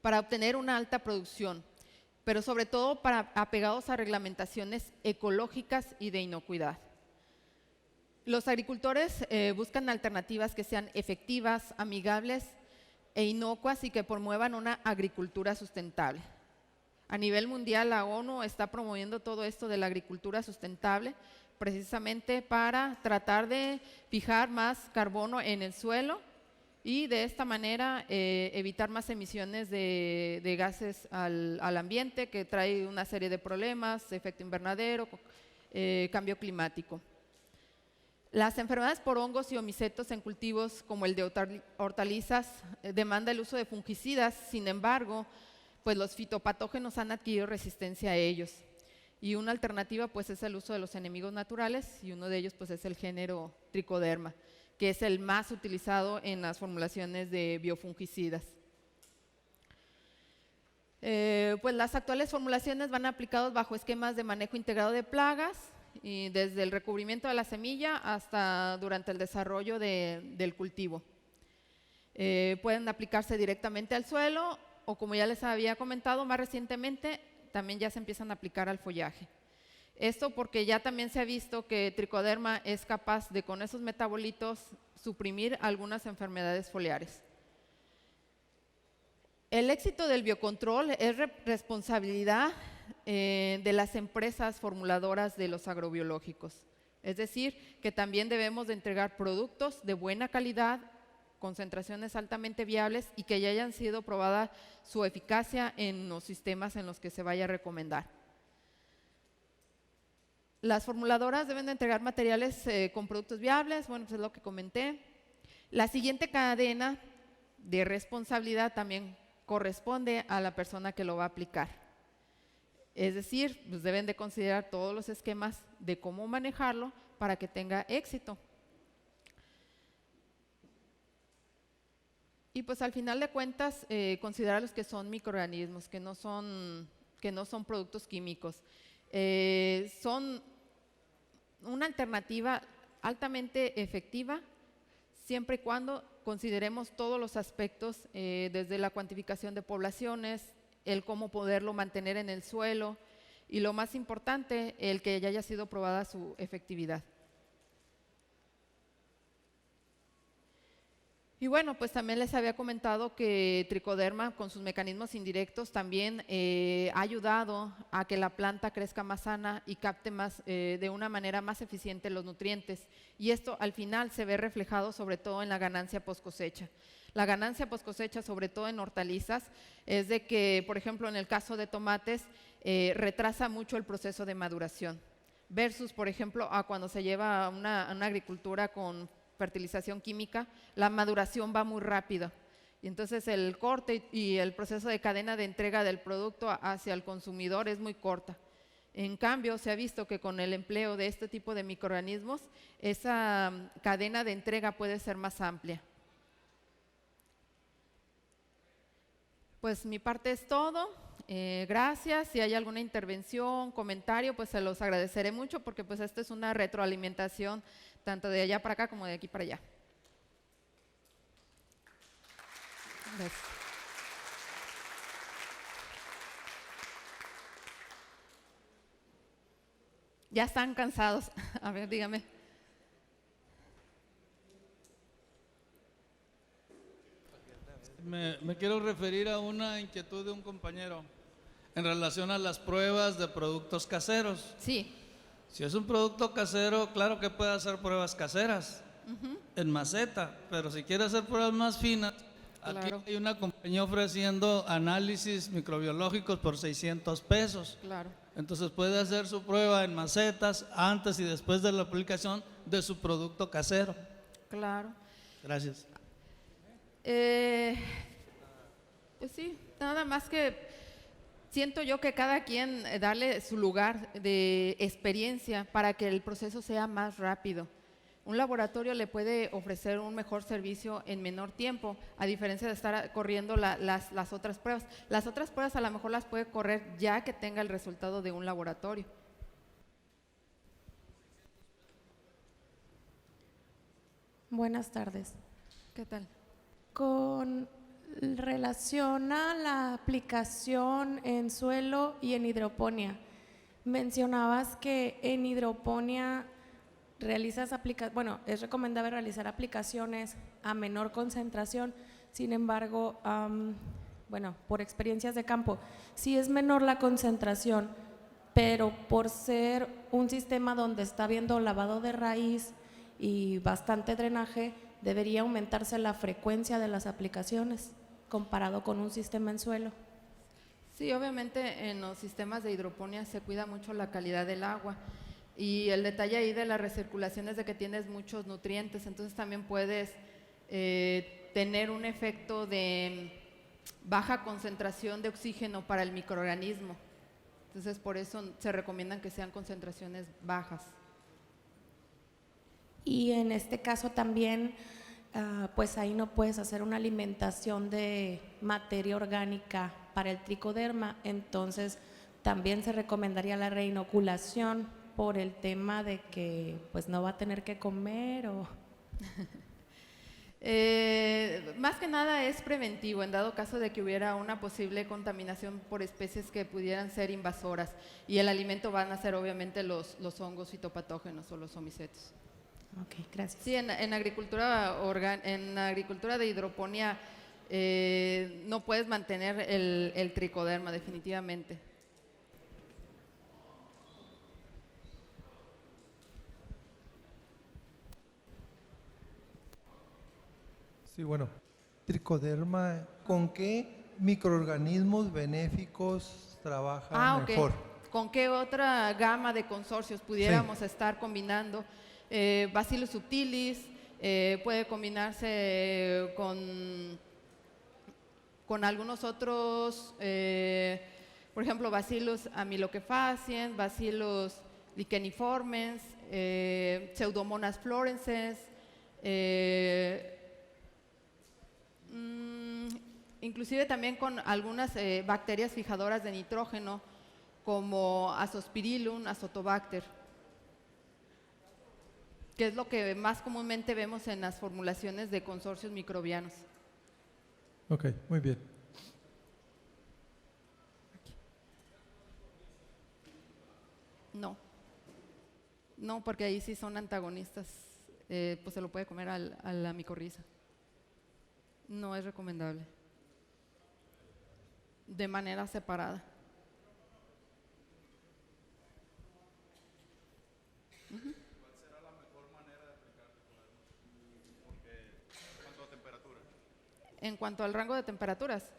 para obtener una alta producción, pero sobre todo apegados a reglamentaciones ecológicas y de inocuidad. Los agricultores buscan alternativas que sean efectivas, amigables e inocuas y que promuevan una agricultura sustentable. A nivel mundial, la ONU está promoviendo todo esto de la agricultura sustentable precisamente para tratar de fijar más carbono en el suelo y de esta manera evitar más emisiones de gases al ambiente, que trae una serie de problemas, efecto invernadero, cambio climático. Las enfermedades por hongos y omicetos en cultivos como el de hortalizas demanda el uso de fungicidas. Sin embargo, pues los fitopatógenos han adquirido resistencia a ellos. Y una alternativa pues es el uso de los enemigos naturales, y uno de ellos pues es el género Tricoderma, que es el más utilizado en las formulaciones de biofungicidas. Pues las actuales formulaciones van aplicados bajo esquemas de manejo integrado de plagas, y desde el recubrimiento de la semilla hasta durante el desarrollo del cultivo. Pueden aplicarse directamente al suelo o, como ya les había comentado más recientemente, también ya se empiezan a aplicar al follaje. Esto porque ya también se ha visto que Tricoderma es capaz de, con esos metabolitos, suprimir algunas enfermedades foliares. El éxito del biocontrol es responsabilidad de las empresas formuladoras de los agrobiológicos. Es decir, que también debemos de entregar productos de buena calidad, concentraciones altamente viables y que ya hayan sido probada su eficacia en los sistemas en los que se vaya a recomendar. Las formuladoras deben de entregar materiales con productos viables, bueno, pues es lo que comenté. La siguiente cadena de responsabilidad también corresponde a la persona que lo va a aplicar. Es decir, pues deben de considerar todos los esquemas de cómo manejarlo para que tenga éxito. Y pues al final de cuentas, considerar los que son microorganismos, que no son productos químicos. Son una alternativa altamente efectiva siempre y cuando consideremos todos los aspectos, desde la cuantificación de poblaciones, el cómo poderlo mantener en el suelo y, lo más importante, el que ya haya sido probada su efectividad. Y bueno, pues también les había comentado que Tricoderma, con sus mecanismos indirectos, también ha ayudado a que la planta crezca más sana y capte de una manera más eficiente los nutrientes. Y esto al final se ve reflejado sobre todo en la ganancia post cosecha. La ganancia post cosecha, sobre todo en hortalizas, es de que, por ejemplo, en el caso de tomates, retrasa mucho el proceso de maduración. Versus, por ejemplo, a cuando se lleva a una agricultura con fertilización química, la maduración va muy rápido. Y entonces el corte y el proceso de cadena de entrega del producto hacia el consumidor es muy corta. En cambio, se ha visto que con el empleo de este tipo de microorganismos, esa cadena de entrega puede ser más amplia. Pues mi parte es todo. Gracias. Si hay alguna intervención, comentario, pues se los agradeceré mucho porque pues esta es una retroalimentación tanto de allá para acá como de aquí para allá. Gracias. Ya están cansados. A ver, dígame. Me quiero referir a una inquietud de un compañero en relación a las pruebas de productos caseros. Sí, Si es un producto casero, claro que puede hacer pruebas caseras en maceta, pero si quiere hacer pruebas más finas, Claro. aquí hay una compañía ofreciendo análisis microbiológicos por 600 pesos. claro. Entonces puede hacer su prueba en macetas antes y después de la aplicación de su producto casero. Claro. Gracias. Pues sí, nada más que siento yo que cada quien darle su lugar de experiencia para que el proceso sea más rápido. Un laboratorio le puede ofrecer un mejor servicio en menor tiempo, a diferencia de estar corriendo las otras pruebas. Las otras pruebas a lo mejor las puede correr ya que tenga el resultado de un laboratorio. Buenas tardes. ¿Qué tal? Con relación a la aplicación en suelo y en hidroponía, mencionabas que en hidroponía es recomendable realizar aplicaciones a menor concentración. Sin embargo, por experiencias de campo, sí es menor la concentración, pero por ser un sistema donde está habiendo lavado de raíz y bastante drenaje, debería aumentarse la frecuencia de las aplicaciones comparado con un sistema en suelo. Sí, obviamente en los sistemas de hidroponía se cuida mucho la calidad del agua y el detalle ahí de la recirculación es de que tienes muchos nutrientes, entonces también puedes tener un efecto de baja concentración de oxígeno para el microorganismo. Entonces por eso se recomiendan que sean concentraciones bajas. Y en este caso también, pues ahí no puedes hacer una alimentación de materia orgánica para el tricoderma, entonces también se recomendaría la reinoculación por el tema de que pues no va a tener que comer o… Más que nada es preventivo en dado caso de que hubiera una posible contaminación por especies que pudieran ser invasoras y el alimento van a ser obviamente los hongos fitopatógenos o los omicetos. Ok, gracias. Sí, en agricultura de hidroponía no puedes mantener el tricoderma definitivamente. Sí, bueno, tricoderma, ¿con qué microorganismos benéficos trabaja Ok. mejor? ¿Con qué otra gama de consorcios pudiéramos estar combinando? Bacillus subtilis, puede combinarse con algunos otros, por ejemplo, Bacillus amyloquefaciens, Bacillus licheniformes, Pseudomonas florenses, inclusive también con algunas bacterias fijadoras de nitrógeno como Azospirillum, Azotobacter, que es lo que más comúnmente vemos en las formulaciones de consorcios microbianos. Ok, muy bien. No, porque ahí sí son antagonistas, pues se lo puede comer a la micorriza. No es recomendable. De manera separada. ¿Cuál será la mejor manera de aplicar tricoderma? Porque en cuanto a temperatura. En cuanto al rango de temperaturas,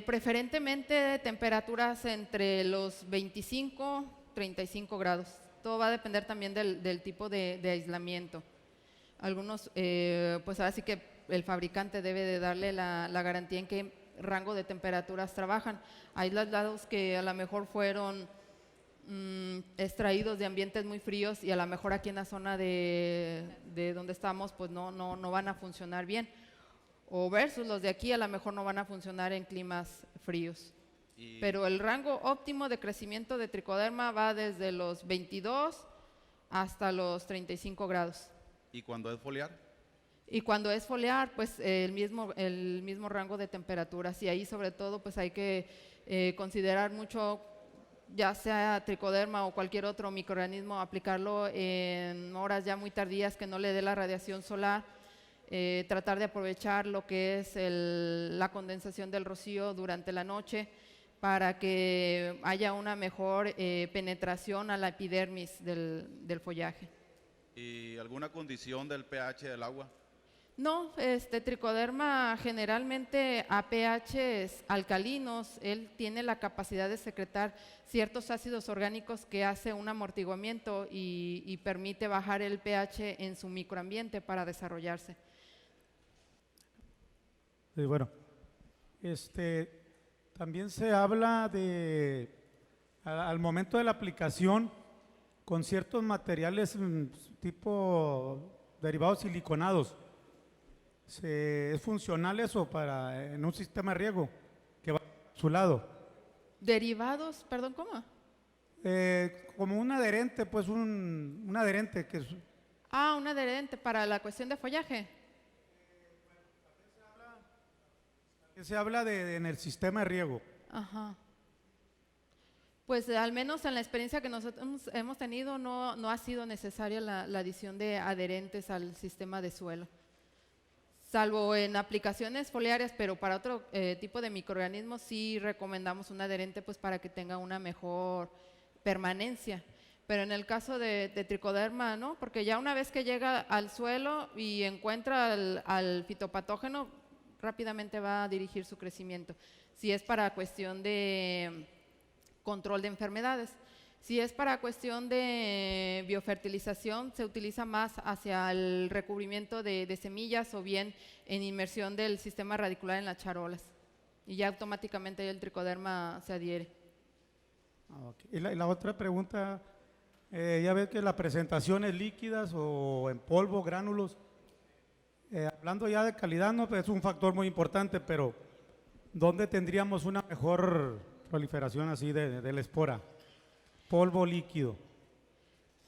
preferentemente temperaturas entre los 25 y 35 grados. Todo va a depender también del tipo de aislamiento. Algunos, pues ahora sí que el fabricante debe de darle la garantía en qué rango de temperaturas trabajan. Hay aislados que a lo mejor fueron extraídos de ambientes muy fríos y a lo mejor aquí en la zona de donde estamos pues no van a funcionar bien. o versus los de aquí a lo mejor no van a funcionar en climas fríos. Pero el rango óptimo de crecimiento de tricoderma va desde los 22 hasta los 35 grados. ¿Y cuando es foliar? Y cuando es foliar, pues el mismo rango de temperaturas. Y ahí sobre todo pues hay que considerar mucho, ya sea tricoderma o cualquier otro microorganismo, aplicarlo en horas ya muy tardías que no le dé la radiación solar. Tratar de aprovechar lo que es la condensación del rocío durante la noche para que haya una mejor penetración a la epidermis del follaje. ¿Y alguna condición del pH del agua? No, tricoderma generalmente a pHs alcalinos, él tiene la capacidad de secretar ciertos ácidos orgánicos que hace un amortiguamiento y permite bajar el pH en su microambiente para desarrollarse. Sí, bueno, también se habla al momento de la aplicación, con ciertos materiales tipo derivados siliconados. ¿Es funcional eso en un sistema de riego que va a su lado? Derivados, perdón, ¿cómo? Como un adherente, pues un adherente que Un adherente para la cuestión de follaje. se habla en el sistema de riego. Ajá. Pues al menos en la experiencia que nosotros hemos tenido no ha sido necesaria la adición de adherentes al sistema de suelo. Salvo en aplicaciones foliares, pero para otro tipo de microorganismos sí recomendamos un adherente pues para que tenga una mejor permanencia. Pero en el caso de tricoderma, ¿no? Porque ya una vez que llega al suelo y encuentra al fitopatógeno, rápidamente va a dirigir su crecimiento. Si es para cuestión de control de enfermedades. Si es para cuestión de biofertilización, se utiliza más hacia el recubrimiento de semillas o bien en inmersión del sistema radicular en las charolas. Y ya automáticamente el tricoderma se adhiere. Okay. Y la otra pregunta, ya ves que la presentación es líquidas o en polvo, gránulos. Hablando ya de calidad, no, pues es un factor muy importante, pero ¿dónde tendríamos una mejor proliferación así de la espora? Polvo líquido.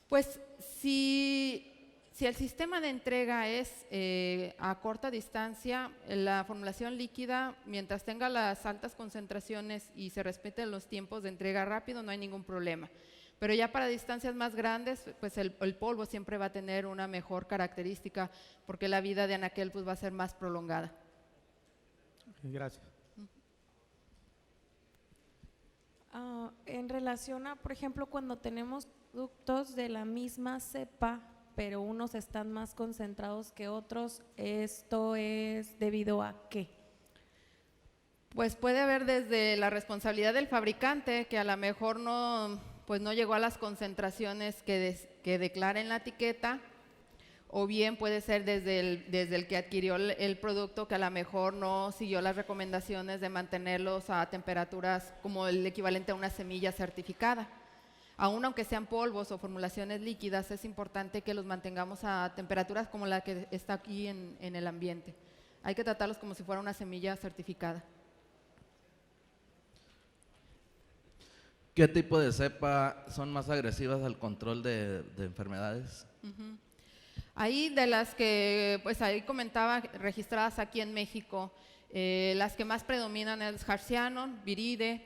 Pues si el sistema de entrega es a corta distancia, la formulación líquida, mientras tenga las altas concentraciones y se respeten los tiempos de entrega rápido, no hay ningún problema. Pero ya para distancias más grandes, pues el polvo siempre va a tener una mejor característica porque la vida de anaquel pues va a ser más prolongada. Okay, gracias. En relación a, por ejemplo, cuando tenemos productos de la misma cepa, pero unos están más concentrados que otros, ¿esto es debido a qué? Pues puede haber desde la responsabilidad del fabricante, que a lo mejor no llegó a las concentraciones que declara en la etiqueta, o bien puede ser desde el que adquirió el producto, que a lo mejor no siguió las recomendaciones de mantenerlos a temperaturas como el equivalente a una semilla certificada. Aún aunque sean polvos o formulaciones líquidas, es importante que los mantengamos a temperaturas como la que está aquí en el ambiente. Hay que tratarlos como si fuera una semilla certificada. ¿Qué tipo de cepa son más agresivas al control de enfermedades? Ahí de las que, pues ahí comentaba, registradas aquí en México, las que más predominan es Harcianum, Viride,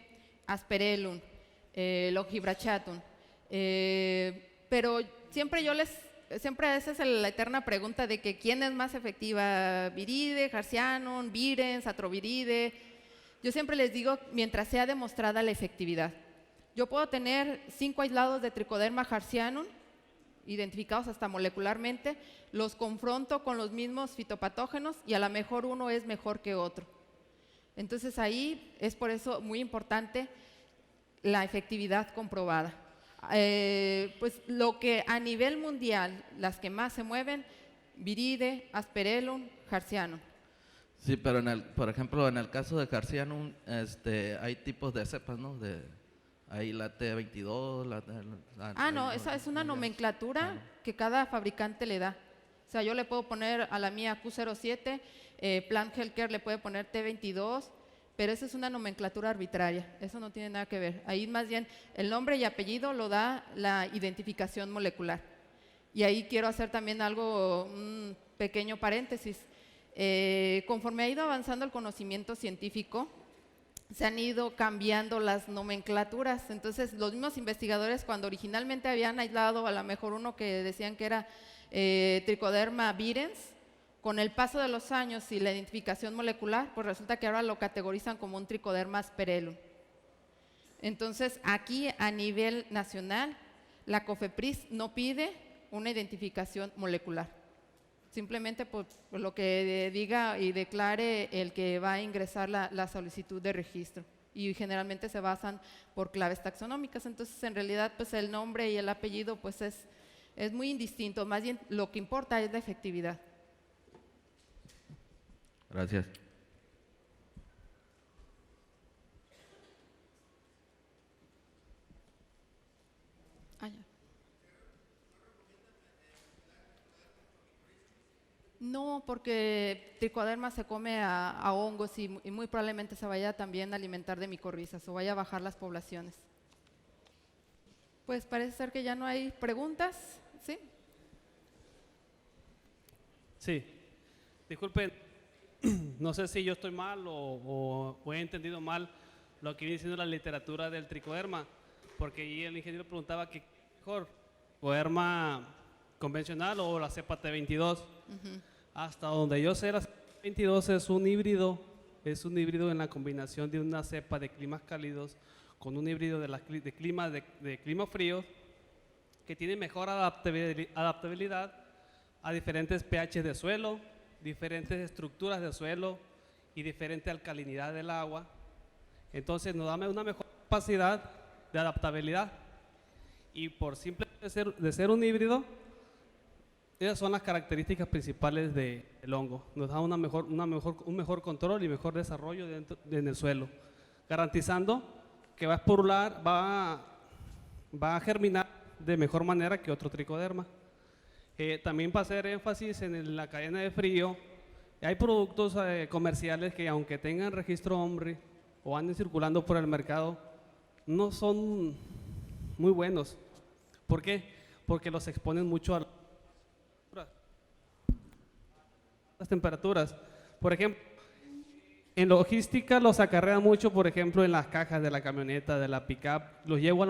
Asperellum, Longibrachatum. Pero siempre esa es la eterna pregunta de que quién es más efectiva, Viride, Harcianum, Virens, Atroviride. Yo siempre les digo, mientras sea demostrada la efectividad. Yo puedo tener 5 aislados de Tricoderma Harcianum, identificados hasta molecularmente, los confronto con los mismos fitopatógenos y a lo mejor uno es mejor que otro. Entonces ahí es por eso muy importante la efectividad comprobada. Pues lo que a nivel mundial, las que más se mueven, Viride, Asperellum, Harcianum. Sí, pero por ejemplo, en el caso de Harcianum, hay tipos de cepas, ¿no? Hay la T22, no, esa es una nomenclatura que cada fabricante le da. O sea, yo le puedo poner a la mía Q07, Plant Healthcare le puede poner T22, pero eso es una nomenclatura arbitraria, eso no tiene nada que ver. Ahí más bien el nombre y apellido lo da la identificación molecular. Y ahí quiero hacer también algo, un pequeño paréntesis. Conforme ha ido avanzando el conocimiento científico, se han ido cambiando las nomenclaturas. Entonces, los mismos investigadores, cuando originalmente habían aislado a lo mejor uno que decían que era Trichoderma virens, con el paso de los años y la identificación molecular, pues resulta que ahora lo categorizan como un Trichoderma asperellum. Entonces, aquí a nivel nacional, la COFEPRIS no pide una identificación molecular. Simplemente por lo que diga y declare el que va a ingresar la solicitud de registro. Y generalmente se basan por claves taxonómicas. Entonces, en realidad, pues el nombre y el apellido pues es muy indistinto. Más bien, lo que importa es la efectividad. Gracias. Ah, ya. No, porque Trichoderma se come a hongos y muy probablemente se vaya también a alimentar de micorrizas o vaya a bajar las poblaciones. Pues parece ser que ya no hay preguntas, ¿sí? Sí, disculpen, no sé si yo estoy mal o he entendido mal lo que viene siendo la literatura del tricoderma, porque ahí el ingeniero preguntaba que mejor, tricoderma convencional o la cepa T22. Hasta donde yo sé, la cepa T22 es un híbrido en la combinación de una cepa de climas cálidos con un híbrido de clima frío que tiene mejor adaptabilidad a diferentes pH de suelo, diferentes estructuras de suelo y diferente alcalinidad del agua. Entonces nos da una mejor capacidad de adaptabilidad y por simple de ser un híbrido, esas son las características principales del hongo. Nos da un mejor control y mejor desarrollo en el suelo, garantizando que va a esporular, va a germinar de mejor manera que otro tricoderma. También para hacer énfasis en la cadena de frío, hay productos comerciales que aunque tengan registro OMRI o anden circulando por el mercado, no son muy buenos. ¿Por qué? Porque los exponen mucho a las temperaturas. Por ejemplo, en logística los acarrea mucho, por ejemplo, en las cajas de la camioneta, de la pickup, los llevo a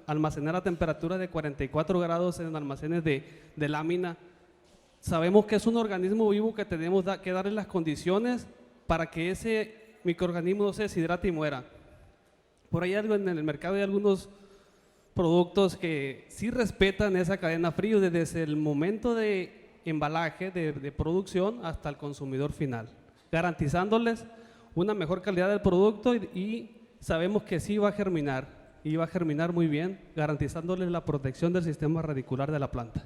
almacenar a temperatura de 44 grados en almacenes de lámina. Sabemos que es un organismo vivo que tenemos que darle las condiciones para que ese microorganismo no se deshidrate y muera. Por ahí en el mercado hay algunos productos que sí respetan esa cadena frío desde el momento de embalaje, de producción hasta el consumidor final, garantizándoles una mejor calidad del producto y sabemos que sí va a germinar y va a germinar muy bien, garantizándoles la protección del sistema radicular de la planta.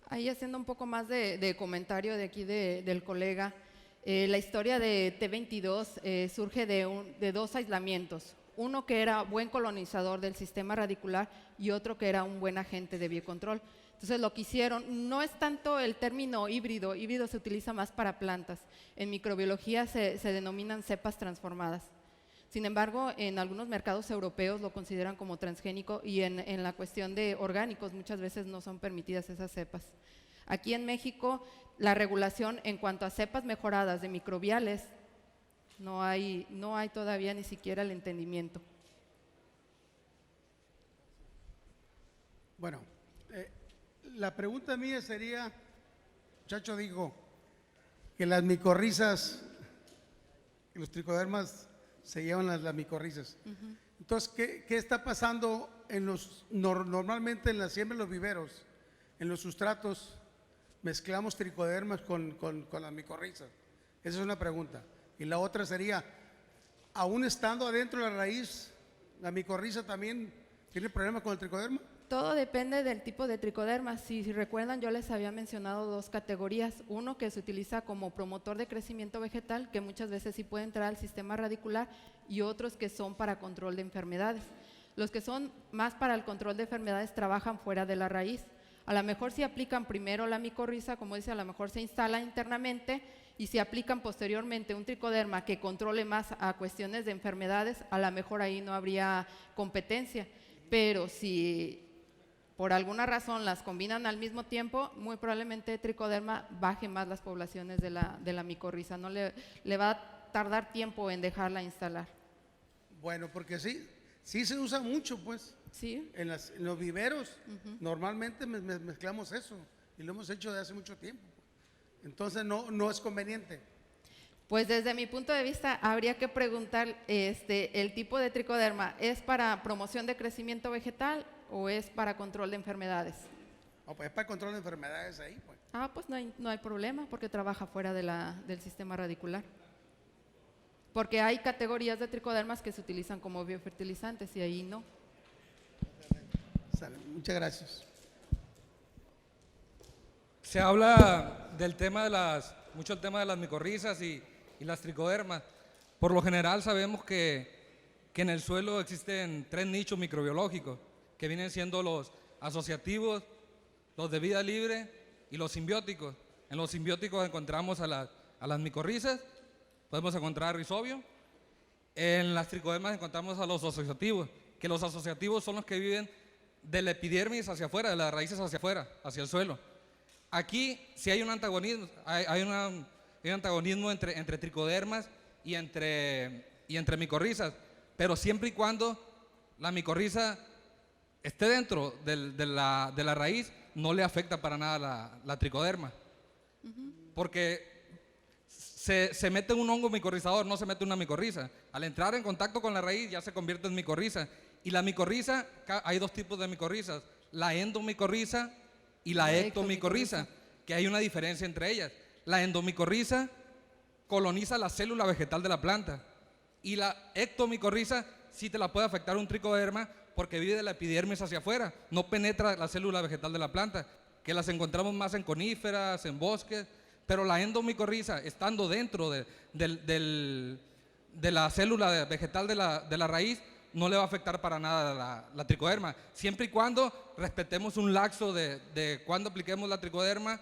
Ahí haciendo un poco más de comentario de aquí del colega, la historia de T22 surge de dos aislamientos, uno que era buen colonizador del sistema radicular y otro que era un buen agente de biocontrol. Entonces lo que hicieron, no es tanto el término híbrido se utiliza más para plantas, en microbiología se denominan cepas transformadas. Sin embargo, en algunos mercados europeos lo consideran como transgénico y en la cuestión de orgánicos muchas veces no son permitidas esas cepas. Aquí en México, la regulación en cuanto a cepas mejoradas de microbiales, no hay todavía ni siquiera el entendimiento. Bueno, la pregunta mía sería, muchacho dijo que las micorrizas, que los tricodermas se llevan las micorrizas. Entonces, ¿qué está pasando normalmente en la siembra de los viveros, en los sustratos, mezclamos tricodermas con las micorrizas? Esa es una pregunta. Y la otra sería, aún estando adentro de la raíz, ¿la micorriza también tiene problemas con el tricoderma? Todo depende del tipo de tricoderma. Si recuerdan, yo les había mencionado dos categorías. Uno que se utiliza como promotor de crecimiento vegetal, que muchas veces sí puede entrar al sistema radicular, y otros que son para control de enfermedades. Los que son más para el control de enfermedades trabajan fuera de la raíz. A lo mejor si aplican primero la micorriza, como dice, a lo mejor se instala internamente, y si aplican posteriormente un tricoderma que controle más a cuestiones de enfermedades, a lo mejor ahí no habría competencia. Pero si por alguna razón las combinan al mismo tiempo, muy probablemente tricoderma baje más las poblaciones de la micorriza, no le va a tardar tiempo en dejarla instalar. Bueno, porque sí se usa mucho, pues. Sí. En los viveros, normalmente mezclamos eso y lo hemos hecho de hace mucho tiempo. Entonces no es conveniente. Pues desde mi punto de vista habría que preguntar, el tipo de tricoderma, ¿es para promoción de crecimiento vegetal o es para control de enfermedades? Pues es para control de enfermedades ahí, pues. Pues no hay problema porque trabaja fuera del sistema radicular. Porque hay categorías de tricodermas que se utilizan como biofertilizantes y ahí no. Sale, muchas gracias. Se habla del tema mucho el tema de las micorrizas y las tricodermas. Por lo general sabemos que en el suelo existen 3 nichos microbiológicos, que vienen siendo los asociativos, los de vida libre y los simbióticos. En los simbióticos encontramos a las micorrizas, podemos encontrar rizobio. En las tricodermas encontramos a los asociativos, que los asociativos son los que viven de la epidermis hacia afuera, de las raíces hacia afuera, hacia el suelo. Aquí sí hay un antagonismo, hay un antagonismo entre tricodermas y entre micorrizas, pero siempre y cuando la micorriza esté dentro de la raíz, no le afecta para nada la tricoderma. Porque se mete un hongo micorrizador, no se mete una micorriza. Al entrar en contacto con la raíz ya se convierte en micorriza. Y la micorriza, hay 2 tipos de micorrizas, la endomicorriza y la ectomicorriza, que hay una diferencia entre ellas. La endomicorriza coloniza la célula vegetal de la planta y la ectomicorriza sí te la puede afectar un tricoderma porque vive de la epidermis hacia afuera, no penetra la célula vegetal de la planta, que las encontramos más en coníferas, en bosques, pero la endomicorriza, estando dentro de la célula vegetal de la raíz, no le va a afectar para nada la tricoderma, siempre y cuando respetemos un lapso de cuando apliquemos la tricoderma,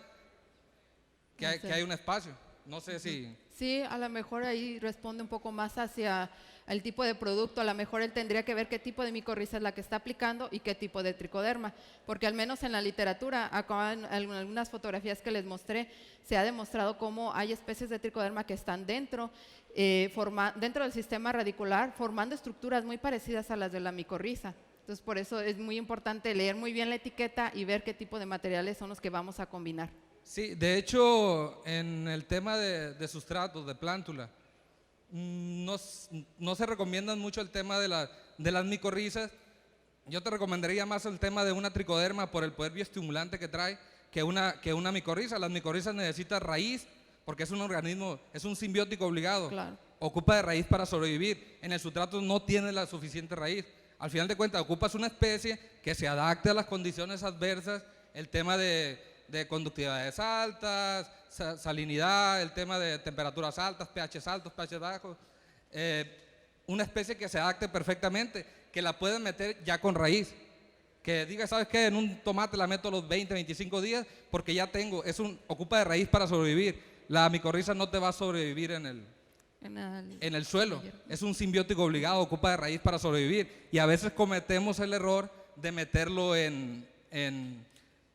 que hay un espacio. No sé si... Sí, a lo mejor ahí responde un poco más hacia el tipo de producto. A lo mejor él tendría que ver qué tipo de micorriza es la que está aplicando y qué tipo de tricoderma, porque al menos en la literatura, acá en algunas fotografías que les mostré, se ha demostrado cómo hay especies de tricoderma que están dentro del sistema radicular, formando estructuras muy parecidas a las de la micorriza. Entonces, por eso es muy importante leer muy bien la etiqueta y ver qué tipo de materiales son los que vamos a combinar. Sí, de hecho, en el tema de sustratos, de plántula, no se recomiendan mucho el tema de las micorrizas. Yo te recomendaría más el tema de una tricoderma por el poder bioestimulante que trae que una micorriza. Las micorrizas necesitan raíz porque es un organismo, es un simbiótico obligado. Claro. Ocupa de raíz para sobrevivir. En el sustrato no tiene la suficiente raíz. Al final de cuentas, ocupas una especie que se adapte a las condiciones adversas, el tema de conductividades altas, salinidad, el tema de temperaturas altas, pH altos, pH bajos, una especie que se adapte perfectamente, que la pueden meter ya con raíz, que diga, ¿sabes qué? En un tomate la meto a los 20, 25 días porque ya tengo, ocupa de raíz para sobrevivir. La micorriza no te va a sobrevivir en el suelo, es un simbiótico obligado, ocupa de raíz para sobrevivir y a veces cometemos el error de meterlo en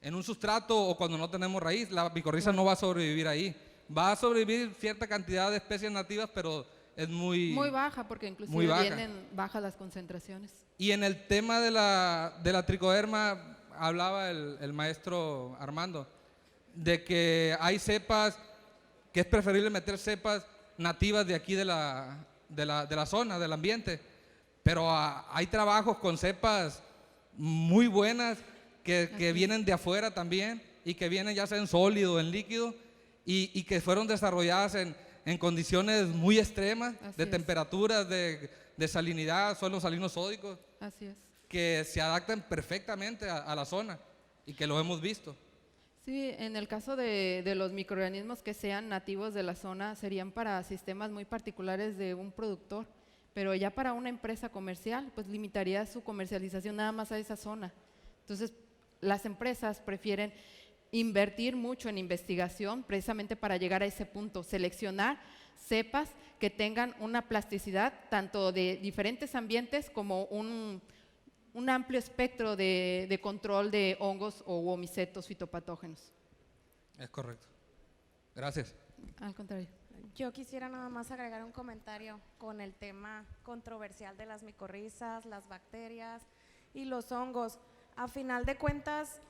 un sustrato o cuando no tenemos raíz. La micorriza no va a sobrevivir ahí. Va a sobrevivir cierta cantidad de especies nativas, pero es muy baja, porque inclusive vienen bajas las concentraciones. Y en el tema de la tricoderma, hablaba el maestro Armando, de que hay cepas, que es preferible meter cepas nativas de aquí de la zona, del ambiente, pero hay trabajos con cepas muy buenas que vienen de afuera también y que vienen ya sea en sólido, en líquido y que fueron desarrolladas en condiciones muy extremas de temperaturas, de salinidad, suelos salinos sódicos. Así es. Que se adaptan perfectamente a la zona y que lo hemos visto. Sí, en el caso de los microorganismos que sean nativos de la zona, serían para sistemas muy particulares de un productor, pero ya para una empresa comercial, pues limitaría su comercialización nada más a esa zona. Entonces, las empresas prefieren invertir mucho en investigación precisamente para llegar a ese punto, seleccionar cepas que tengan una plasticidad tanto de diferentes ambientes como un amplio espectro de control de hongos o micetos fitopatógenos. Es correcto. Gracias. Al contrario. Yo quisiera nada más agregar un comentario con el tema controversial de las micorrizas, las bacterias y los hongos. A final de cuentas,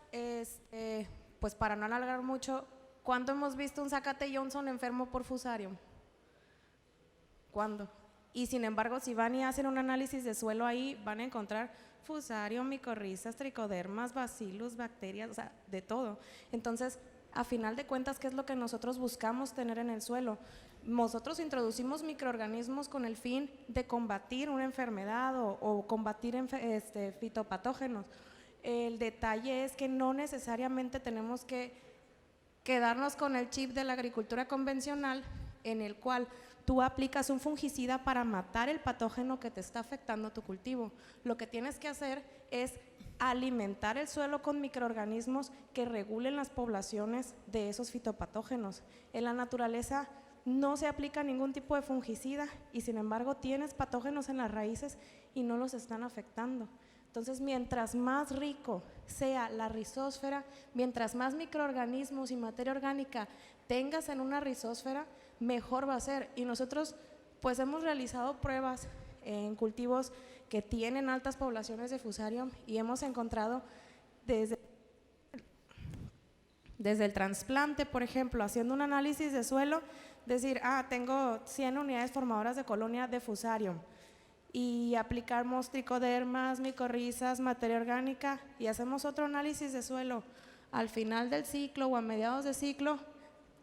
pues para no alargar mucho, ¿cuándo hemos visto un zacate Johnson enfermo por fusarium? ¿Cuándo? Y sin embargo, si van y hacen un análisis de suelo ahí, van a encontrar fusarium, micorrizas, tricodermas, bacillus, bacterias, o sea, de todo. Entonces, a final de cuentas, ¿qué es lo que nosotros buscamos tener en el suelo? Nosotros introducimos microorganismos con el fin de combatir una enfermedad o combatir fitopatógenos. El detalle es que no necesariamente tenemos que quedarnos con el chip de la agricultura convencional, en el cual tú aplicas un fungicida para matar el patógeno que te está afectando tu cultivo. Lo que tienes que hacer es alimentar el suelo con microorganismos que regulen las poblaciones de esos fitopatógenos. En la naturaleza no se aplica ningún tipo de fungicida y sin embargo tienes patógenos en las raíces y no los están afectando. Entonces, mientras más rico sea la rizósfera, mientras más microorganismos y materia orgánica tengas en una rizósfera, mejor va a ser. Y nosotros pues hemos realizado pruebas en cultivos que tienen altas poblaciones de fusarium y hemos encontrado desde el trasplante, por ejemplo, haciendo un análisis de suelo, decir, tengo 100 unidades formadoras de colonia de fusarium, y aplicamos tricodermas, micorrizas, materia orgánica y hacemos otro análisis de suelo al final del ciclo o a mediados de ciclo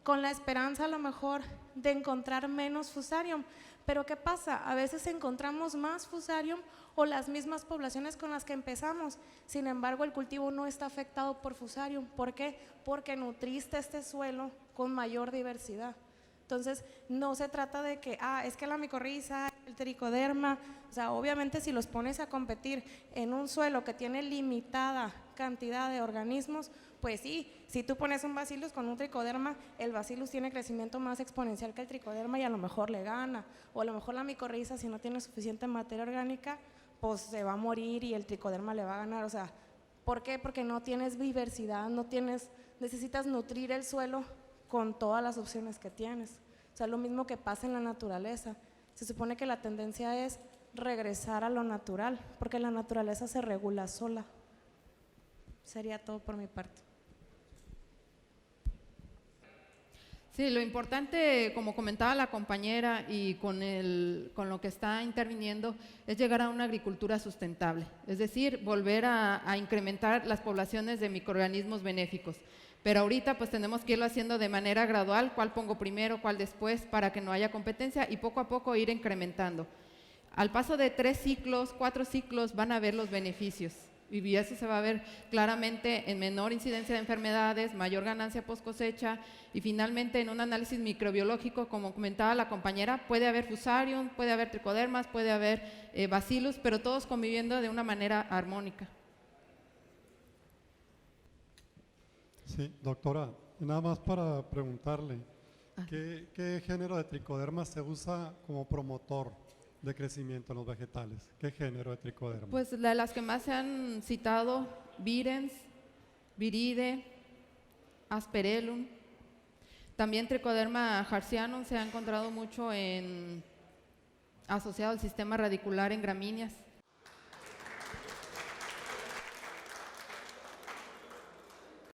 con la esperanza a lo mejor de encontrar menos fusarium. Pero ¿qué pasa? A veces encontramos más fusarium o las mismas poblaciones con las que empezamos. Sin embargo, el cultivo no está afectado por fusarium. ¿Por qué? Porque nutriste este suelo con mayor diversidad. Entonces, no se trata de que, es que la micorriza, el tricoderma, o sea, obviamente si los pones a competir en un suelo que tiene limitada cantidad de organismos, pues sí, si tú pones un bacillus con un tricoderma, el bacillus tiene crecimiento más exponencial que el tricoderma y a lo mejor le gana, o a lo mejor la micorriza, si no tiene suficiente materia orgánica, pues se va a morir y el tricoderma le va a ganar. O sea, ¿por qué? Porque no tienes diversidad, necesitas nutrir el suelo con todas las opciones que tienes. O sea, lo mismo que pasa en la naturaleza. Se supone que la tendencia es regresar a lo natural, porque la naturaleza se regula sola. Sería todo por mi parte. Sí, lo importante, como comentaba la compañera y con lo que está interviniendo, es llegar a una agricultura sustentable, es decir, volver a incrementar las poblaciones de microorganismos benéficos. Pero ahorita pues tenemos que irlo haciendo de manera gradual, cuál pongo primero, cuál después, para que no haya competencia y poco a poco ir incrementando. Al paso de 3 ciclos, 4 ciclos van a ver los beneficios y eso se va a ver claramente en menor incidencia de enfermedades, mayor ganancia post cosecha y finalmente en un análisis microbiológico, como comentaba la compañera, puede haber fusarium, puede haber tricodermas, puede haber bacillus, pero todos conviviendo de una manera armónica. Sí, doctora, nada más para preguntarle, ¿qué género de tricoderma se usa como promotor de crecimiento en los vegetales? ¿Qué género de tricoderma? Pues las que más se han citado, virens, viride, asperellum, también tricoderma harzianum se ha encontrado mucho asociado al sistema radicular en gramíneas.